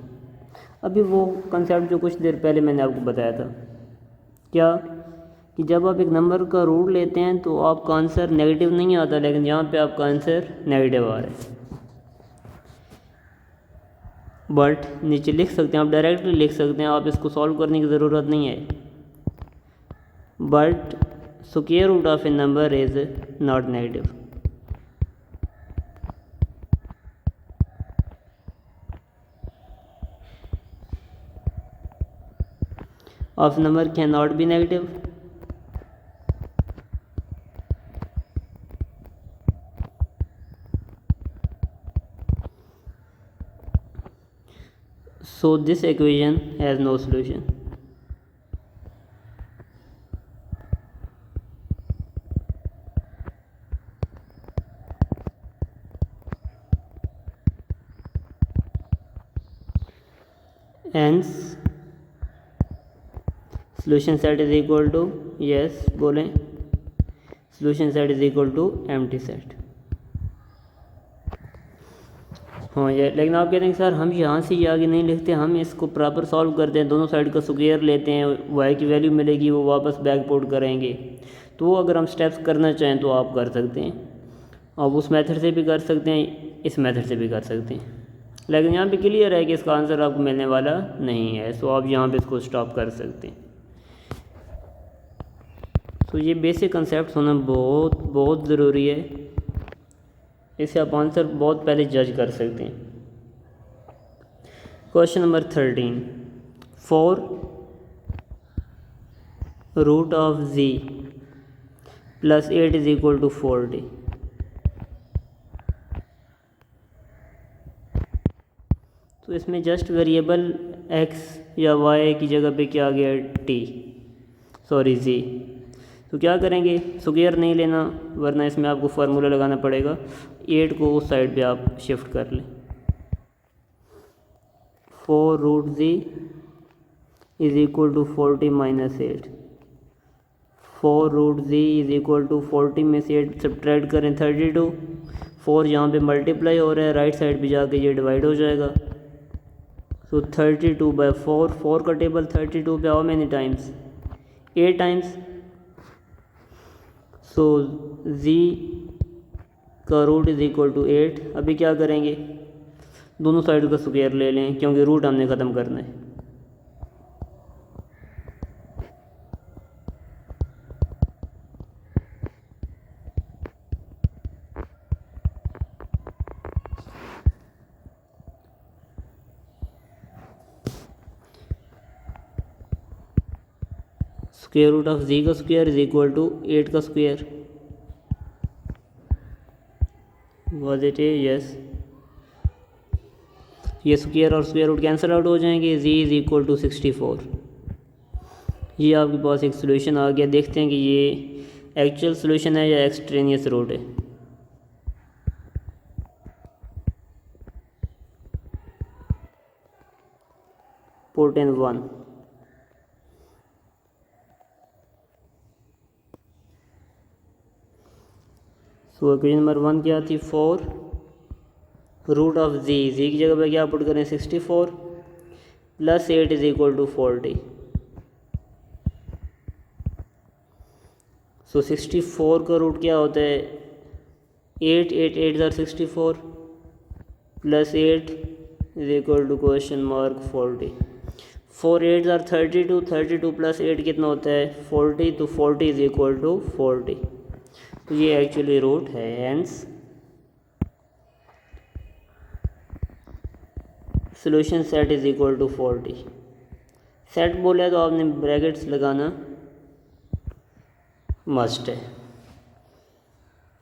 अभी वो कंसेप्ट जो कुछ देर पहले मैंने आपको बताया था, क्या कि जब आप एक नंबर का रूट लेते हैं तो आपका आंसर नेगेटिव नहीं आता, लेकिन यहाँ पे आपका आंसर नेगेटिव आ रहा है। बट नीचे लिख सकते हैं, आप डायरेक्टली लिख सकते हैं, आप इसको सॉल्व करने की ज़रूरत नहीं है। But square root of a number is not negative. Of number can not be negative. So this equation has no solution. hence solution set is equal to, yes बोलें, solution set is equal to empty set। हाँ ये, लेकिन आप कहते हैं sir हम यहाँ से ये आगे नहीं लिखते, हम इसको प्रॉपर सॉल्व करते हैं, दोनों साइड का स्क्वायर लेते हैं, y की वैल्यू मिलेगी वो वापस बैकपोर्ट करेंगे। तो वो अगर हम स्टेप्स करना चाहें तो आप कर सकते हैं, आप उस मेथड से भी कर सकते हैं, इस मेथड से भी कर सकते हैं, लेकिन यहाँ पे क्लियर है कि इसका आंसर आपको मिलने वाला नहीं है, सो आप यहाँ पे इसको स्टॉप कर सकते हैं। तो ये बेसिक कंसेप्ट होना बहुत बहुत ज़रूरी है, इससे आप आंसर बहुत पहले जज कर सकते हैं। Question number 13, 4 root of z plus 8 is equal to 40। तो इसमें जस्ट वेरिएबल x या y की जगह पे क्या आ गया, z। तो क्या करेंगे, स्क्वायर नहीं लेना, वरना इसमें आपको फार्मूला लगाना पड़ेगा, 8 को उस साइड पे आप शिफ्ट कर लें। 4 root z is equal to 40 minus 8। 4 root z is equal to 40 में से 8 सब्ट्रैक्ट करें 32। 4 यहाँ पे मल्टीप्लाई हो रहा है, राइट साइड पे जाके ये डिवाइड हो जाएगा। सो 32 बाई 4, 4 का टेबल 32 पे how many times, 8 times. So z का रूट इज़ इक्वल टू 8। अभी क्या करेंगे, दोनों साइड का स्क्वायर ले लें, क्योंकि रूट हमने ख़त्म करना है। स्क्वायर रूट ऑफ z का स्क्वायर इज इक्वल टू 8 का square. Was it A, yes. ये स्क्वायर और स्क्वायर रूट कैंसिल आउट हो जाएंगे, z इज इक्वल टू 64। ये आपके पास एक सोल्यूशन आ गया। देखते हैं कि ये एक्चुअल सोल्यूशन है या एक्सट्रेनियस रूट है। Put in 1। So equation number 1 क्या थी, 4 रूट ऑफ z की जगह पे क्या पुट करें, 64 प्लस 8 इज इक्वल टू 40। सो 64 का रूट क्या होता है, 8 8 8 ज़ार 64 plus 8 is equal to question mark 40। 4 8 ज़ार 32, 32 प्लस 8 कितना होता है, 40। तो 40 इज इक्वल टू 40। तो ये एक्चुअली रूट है, hence solution set is equal to 40। Set बोले तो आपने ब्रैकेट्स लगाना मस्ट है।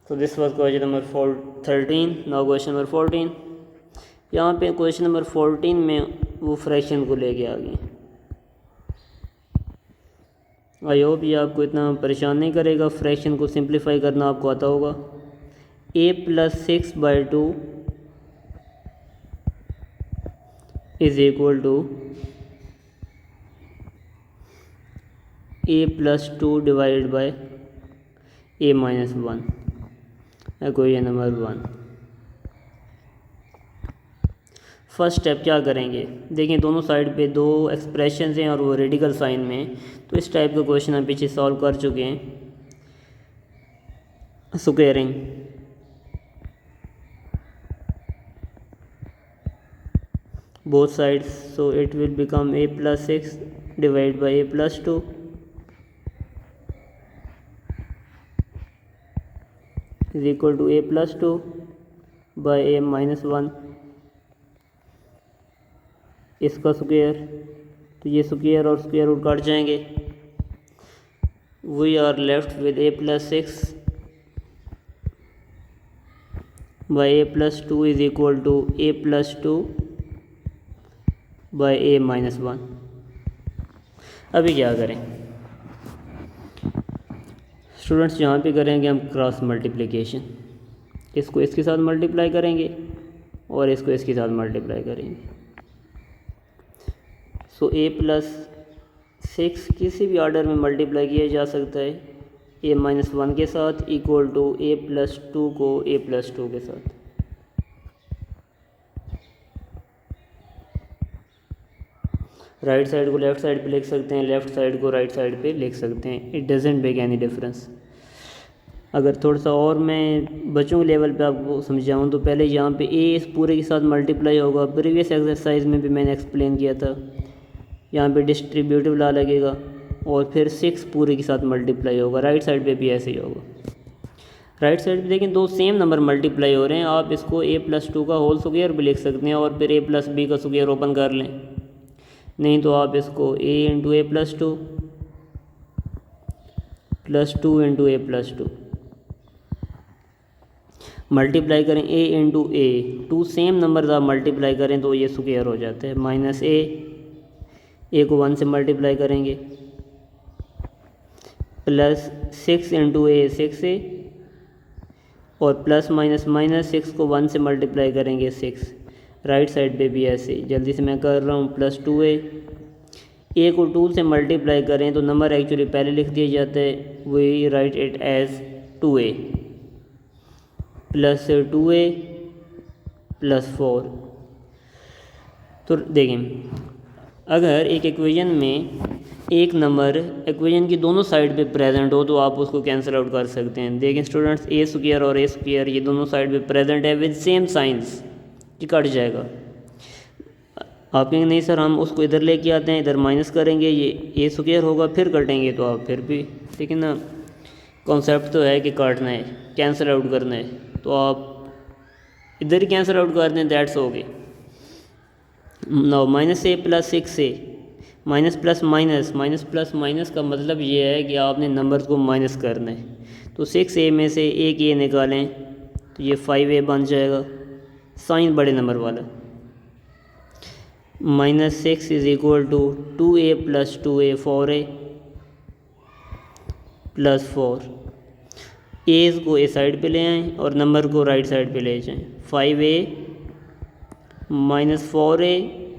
तो this was question number 13। Now question number 14। यहाँ पे क्वेश्चन नंबर 14 में वो फ्रैक्शन को लेके आ गए। आई होप ये आपको इतना परेशान नहीं करेगा, फ्रैक्शन को सिंप्लीफाई करना आपको आता होगा। a plus 6/2 is equal to a plus 2 divided by a minus 1। Equation number 1। First step क्या करेंगे, देखिए दोनों साइड पे दो एक्सप्रेशंस हैं और वो रेडिकल साइन में हैं। तो इस टाइप का क्वेश्चन हम पीछे सॉल्व कर चुके हैं। Squaring, both sides, so it will become a plus 6 divide by a plus 2 is equal to a plus 2 by a minus 1। इसका स्क्वायर, तो ये स्क्वायर और स्क्वायर रूट काट जाएंगे। We are left with a plus 6 by a plus 2 is equal to a plus 2 by a minus 1। अभी क्या करें students, यहाँ पे करेंगे हम क्रॉस मल्टीप्लिकेशन। इसको इसके साथ मल्टीप्लाई करेंगे और इसको इसके साथ मल्टीप्लाई करेंगे। सो ए प्लस 6 किसी भी ऑर्डर में मल्टीप्लाई किया जा सकता है ए माइनस 1 के साथ इक्वल टू ए प्लस 2 को ए प्लस 2 के साथ। राइट साइड को लेफ़्ट साइड पे लिख सकते हैं, लेफ़्ट साइड को राइट साइड पे लिख सकते हैं, it doesn't make any difference. अगर थोड़ा सा और मैं बच्चों के लेवल पे आपको समझाऊँ तो पहले यहाँ पे ए इस पूरे के साथ मल्टीप्लाई होगा, प्रीवियस एक्सरसाइज में भी मैंने एक्सप्लेन किया था। यहाँ पे डिस्ट्रीब्यूटिव लॉ लगेगा और फिर 6 पूरे के साथ मल्टीप्लाई होगा। राइट साइड पे भी ऐसे ही होगा। राइट साइड पे देखें दो सेम नंबर मल्टीप्लाई हो रहे हैं, आप इसको ए प्लस 2 का होल स्क्वायर भी लिख सकते हैं और फिर ए प्लस बी का स्क्वायर ओपन कर लें, नहीं तो आप इसको ए इंटू ए प्लस 2 प्लस 2 इंटू ए प्लस 2 मल्टीप्लाई करें ए इंटू ए, 2 सेम नंबर आप मल्टीप्लाई करें तो ये स्क्वायर हो जाता है। माइनस ए को 1 से मल्टीप्लाई करेंगे, प्लस 6 इंटू ए 6a और प्लस माइनस माइनस 6 को 1 से मल्टीप्लाई करेंगे 6। राइट साइड पे भी ऐसे जल्दी से मैं कर रहा हूँ, प्लस 2a ए को 2 से मल्टीप्लाई करें तो नंबर एक्चुअली पहले लिख दिया जाता है, we write it as 2a plus 2a plus 4। तो देखें अगर एक इक्वेशन में एक नंबर इक्वेशन की दोनों साइड पे प्रेजेंट हो तो आप उसको कैंसिल आउट कर सकते हैं। देखें स्टूडेंट्स, ए स्क्वायर और ए स्क्वायर ये दोनों साइड पे प्रेजेंट है विद सेम साइंस, ये कट जाएगा। आप कहेंगे नहीं सर हम उसको इधर लेके आते हैं, इधर माइनस करेंगे, ये ए स्क्वायर होगा फिर कटेंगे, तो आप फिर भी लेकिन ना कॉन्सेप्ट तो है कि काटना है, कैंसिल आउट करना है, तो आप इधर ही कैंसिल आउट कर दें, दैट्स हो गए। Now minus A plus 6a, minus plus minus, minus plus minus का मतलब ये है कि आपने नंबर्स को माइनस करना है। तो 6a में से एक ए निकालें तो ये 5a बन जाएगा, साइन बड़े नंबर वाला। Minus 6 is equal to 2a plus 2a 4a plus 4। एज को ए साइड पे ले आएँ और नंबर को राइट साइड पे ले जाएँ। 5a minus 4a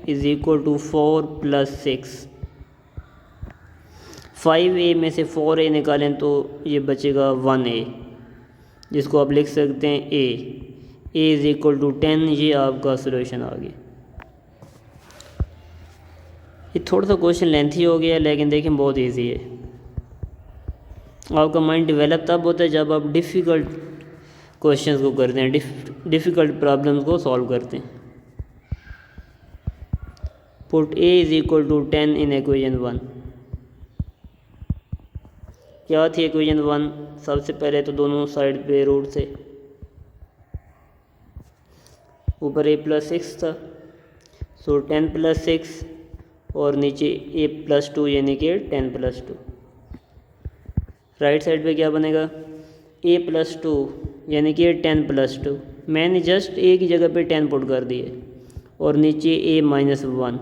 is equal to 4 plus 6। 5a में से 4a निकालें तो ये बचेगा 1a, जिसको आप लिख सकते हैं a इज इक्वल टू 10। ये आपका सॉल्यूशन आ गया। ये थोड़ा सा क्वेश्चन लेंथी हो गया लेकिन देखें बहुत इजी है। आपका माइंड डेवलप तब होता है जब आप डिफ़िकल्ट क्वेश्चंस को करते हैं, डिफ़िकल्ट प्रॉब्लम्स को सॉल्व करते हैं। Put a is equal to 10 in equation 1। क्या थी इक्वेशन 1? सबसे पहले तो दोनों साइड पे रूट से, ऊपर a प्लस 6 था, सो 10 प्लस 6 और नीचे a प्लस 2 यानी कि 10 प्लस 2। राइट साइड पे क्या बनेगा? a प्लस 2 यानी कि 10 प्लस 2। मैंने जस्ट a की जगह पे 10 पुट कर दिए और नीचे a माइनस 1।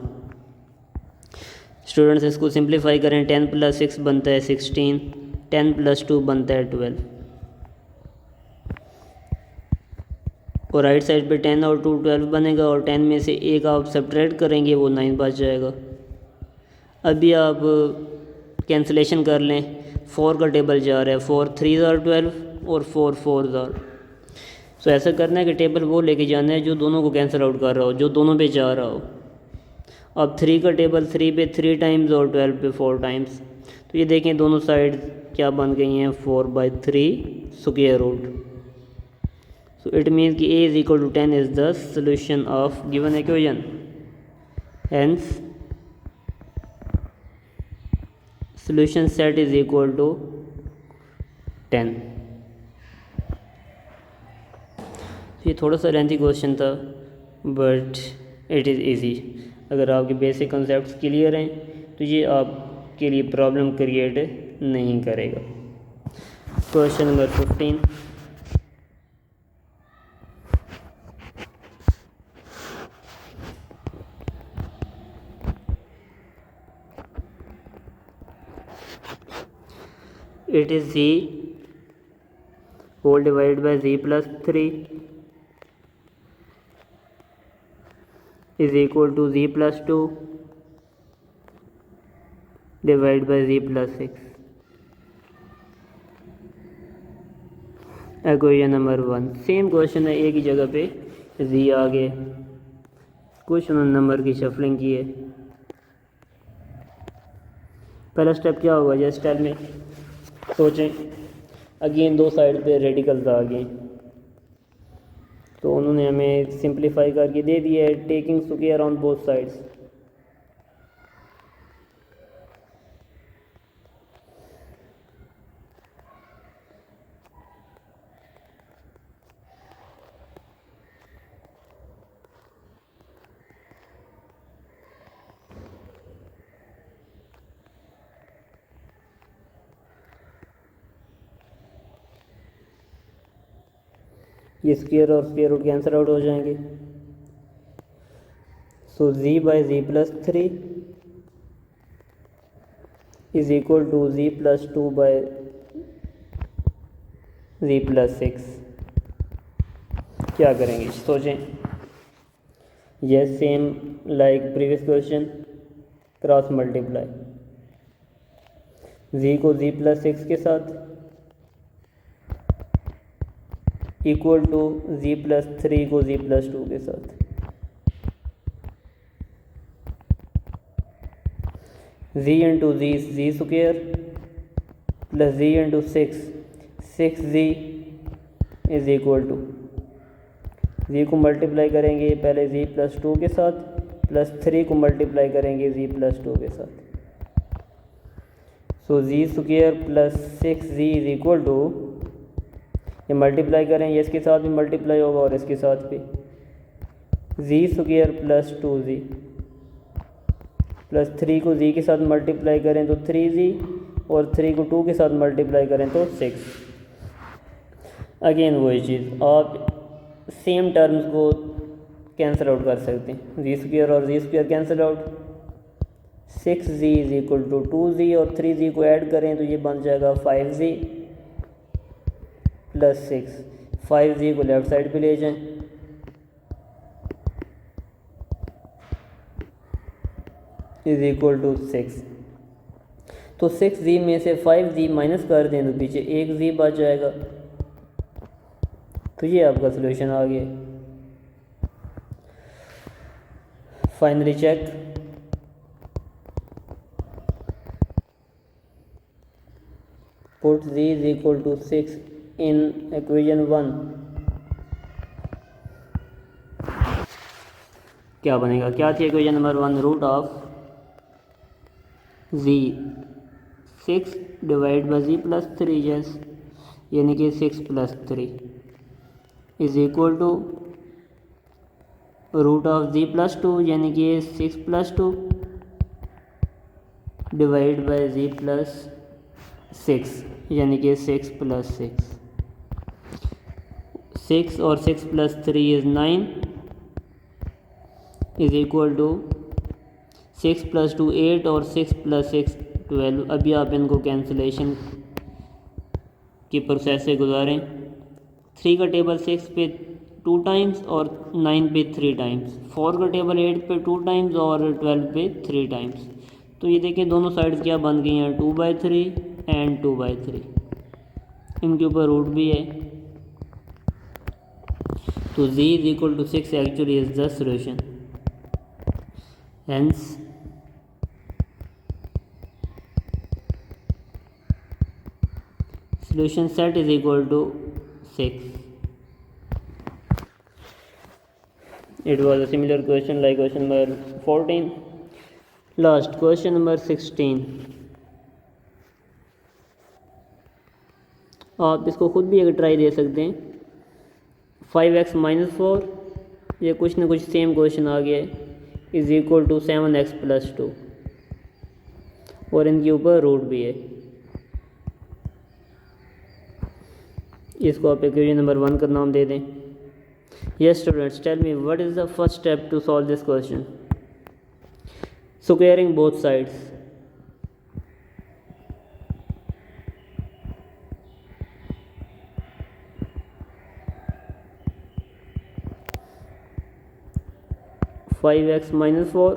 स्टूडेंट्स इसको सिंप्लीफाई करें, 10 प्लस 6 बनता है 16, 10 प्लस 2 बनता है 12 और राइट साइड पे 10 और 2 12 बनेगा और 10 में से एक आप सब्ट्रैक्ट करेंगे वो 9 बच जाएगा। अभी आप कैंसिलेशन कर लें, 4 का टेबल जा रहा है, 4 3 are 12 और 4 4 are। सो ऐसा करना है कि टेबल वो लेके जाना है जो दोनों को कैंसिल आउट कर रहा हो, जो दोनों पे जा रहा हो। अब 3 का टेबल 3 पे 3 टाइम्स और 12 पे 4 टाइम्स, तो ये देखें दोनों साइड क्या बन गई हैं, 4/3 square root. So it means कि a is equal to 10 is the solution of given equation. Hence solution set is equal to 10। ये थोड़ा सा लेंथी क्वेश्चन था बट इट इज़ इजी। अगर आपके बेसिक कॉन्सेप्ट्स क्लियर हैं तो ये आपके लिए प्रॉब्लम क्रिएट नहीं करेगा। Question number 15, it is z whole divided by z plus 3 is equal to z plus 2 divide by ji plus 6। Equation number 1। Same question है, एक ही जगह पे जी आ गए, कुछ उन्होंने नंबर की शफलिंग की है। पहला स्टेप क्या होगा, जैसे स्टेप में सोचें, अगेन दो साइड पे रेडिकल्स आ गए, तो उन्होंने हमें सिंप्लीफाई करके दे दिया है, taking square on both sides. ये स्क्वायर और स्क्वायर रूट कैंसिल आउट हो जाएंगे। So G by ji plus 3 is equal to G plus 2 by ji plus 6। क्या करेंगे सोचें। Yes, same like previous question, cross multiply G को G plus 6 के साथ इक्वल टू जी प्लस 3 को G plus 2 के साथ। G into G square plus G into 6 G is equal to G को मल्टीप्लाई करेंगे पहले जी प्लस 2 के साथ, प्लस 3 को मल्टीप्लाई करेंगे जी प्लस 2 के साथ। So G square plus 6 G is equal to, ये मल्टीप्लाई करें, ये इसके साथ भी मल्टीप्लाई होगा और इसके साथ भी, जी स्क्वायर प्लस 2 जी प्लस 3 को जी के साथ मल्टीप्लाई करें तो 3 जी, और 3 को 2 के साथ मल्टीप्लाई करें तो 6। अगेन वही चीज़, आप सेम टर्म्स को कैंसिल आउट कर सकते हैं, जी स्क्वायर और G square cancel out, 6 G is equal to 2 G, और 3 जी को ऐड करें तो ये बन जाएगा 5 जी प्लस 6। 5 जी को लेफ्ट साइड पे ले जाएं, इज इक्वल टू 6। तो 6 जी में से 5 जी माइनस कर दें तो पीछे 1 जी बच जाएगा। तो ये आपका सलूशन आ गया। Finally check, put z is equal to 6 in equation 1। क्या बनेगा, क्या थी इक्वेशन number 1, root of z 6 divide by ji plus 3, yes, यानी कि 6 plus 3 is equal to root of z plus 2, यानी कि 6 प्लस 2 डिवाइड बाई जी प्लस 6, यानी कि 6 प्लस 6। 6 और 6 plus 3 is 9 is equal to 6 प्लस 2 8 और 6 प्लस 6 12। अभी आप इनको कैंसिलेशन की प्रोसेस से गुजारें। 3 का टेबल 6 पे 2 टाइम्स और 9 पे 3 टाइम्स, 4 का टेबल 8 पे 2 टाइम्स और 12 पे 3 टाइम्स। तो ये देखिए दोनों साइड्स क्या बन गई हैं, 2/3 एंड 2/3। इनके ऊपर रूट भी है, तो z is equal to 6 actually is the solution. Hence solution set is equal to 6. It was a similar question like question number 14. Last question number 16. आप इसको खुद भी एक ट्राई दे सकते हैं। 5x माइनस 4, ये कुछ ना कुछ सेम क्वेश्चन आ गया है, is equal to 7x plus 2, और इनके ऊपर रूट भी है। इसको आप इक्वेशन नंबर 1 का नाम दे दें। Yes students, tell me what is the first step to solve this question. Squaring both sides. Five x minus 4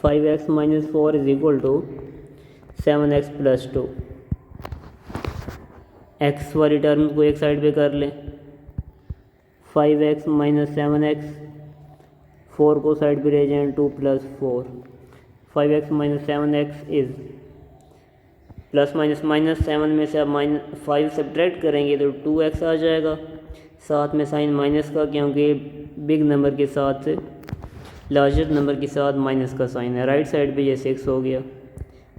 5x minus 4 is equal to 7x plus 2। x वाली टर्म को एक साइड पे कर लें, 5x माइनस 7x, 4 को side पे ले जाएं, 2 plus 4। 5x minus 7x is plus minus minus, 7 में से आप -5 सब्ट्रैक्ट करेंगे तो 2x आ जाएगा। साथ में साइन माइनस का, क्योंकि बिग नंबर के साथ लार्जर नंबर के साथ माइनस का साइन है। राइट साइड पे ये 6 हो गया।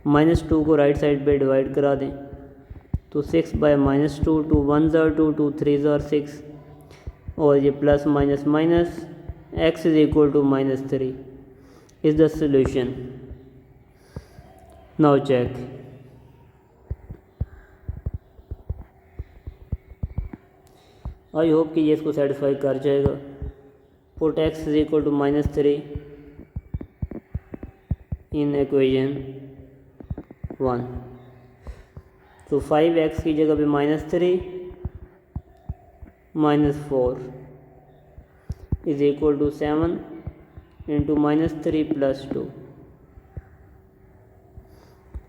-2 को राइट साइड पे डिवाइड करा दें तो 6 बाय -2, 2 1 ज़ार 2, 2 3 ज़ार 6, और ये plus minus minus, x is equal to -3 is the solution. Now check. I hope कि ये इसको सेटिस्फाई कर जाएगा। Put x is equal to -3 in equation 1। तो 5x की जगह पे -3 -4 is equal to 7 into -3 plus 2।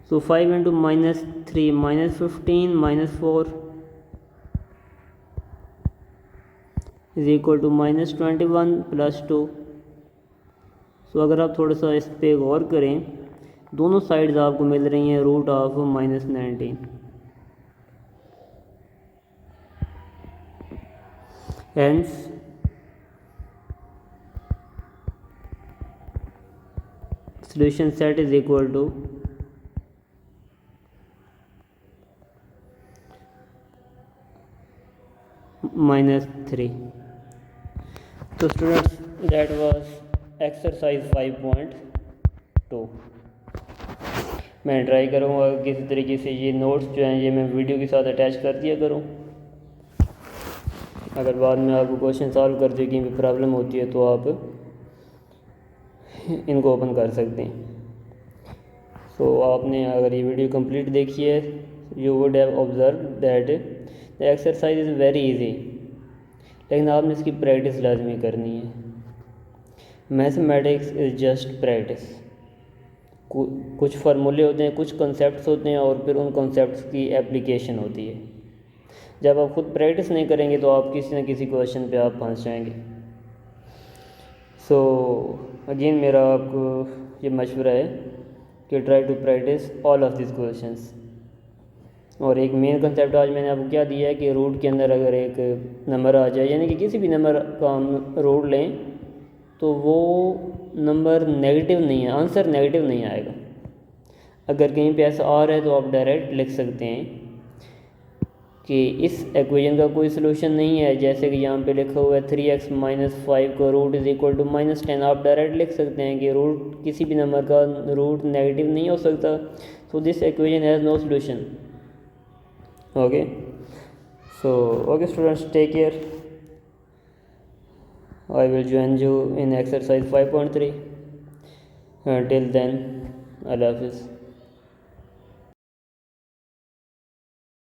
So 5 into -3 -15 -4 is equal to -21 plus 2। सो अगर आप थोड़ा सा इस पे गौर करें, दोनों साइड्स आपको मिल रही हैं root of -19। Hence solution set is equal to -3। तो स्टूडेंट्स, दैट वाज एक्सरसाइज 5.2। मैं ट्राई करूँगा किसी तरीके से ये नोट्स जो हैं ये मैं वीडियो के साथ अटैच कर दिया करूँ। अगर बाद में आपको क्वेश्चन सॉल्व करते की प्रॉब्लम होती है तो आप इनको ओपन कर सकते हैं। सो आपने अगर ये वीडियो कंप्लीट देखी है, you would have observe that the exercise is very easy, लेकिन आपने इसकी प्रैक्टिस लाजमी करनी है। Mathematics is just practice. कुछ फार्मूले होते हैं, कुछ कॉन्सेप्ट्स होते हैं, और फिर उन कॉन्सेप्ट्स की एप्लीकेशन होती है। जब आप खुद प्रैक्टिस नहीं करेंगे तो आप किसी न किसी क्वेश्चन पे आप फंस जाएंगे। सो अगेन मेरा आपको ये मशवरा है कि try to practice all of this questions. और एक मेन कंसेप्ट आज मैंने आपको क्या दिया है कि रूट के अंदर अगर एक नंबर आ जाए, यानी कि किसी भी नंबर का हम रूट लें तो वो नंबर नेगेटिव नहीं है, आंसर नेगेटिव नहीं आएगा। अगर कहीं पे ऐसा आ रहा है तो आप डायरेक्ट लिख सकते हैं कि इस इक्वेशन का कोई सलूशन नहीं है। जैसे कि यहाँ पे लिखा हुआ है 3x माइनस 5 का रूट इज़ इक्वल टू -10। आप डायरेक्ट लिख सकते हैं कि रूट किसी भी नंबर का रूट नेगेटिव नहीं हो सकता, so this equation has no solution. Okay, so okay students, take care. I will join you in exercise 5.3. Till then, Allah Hafiz.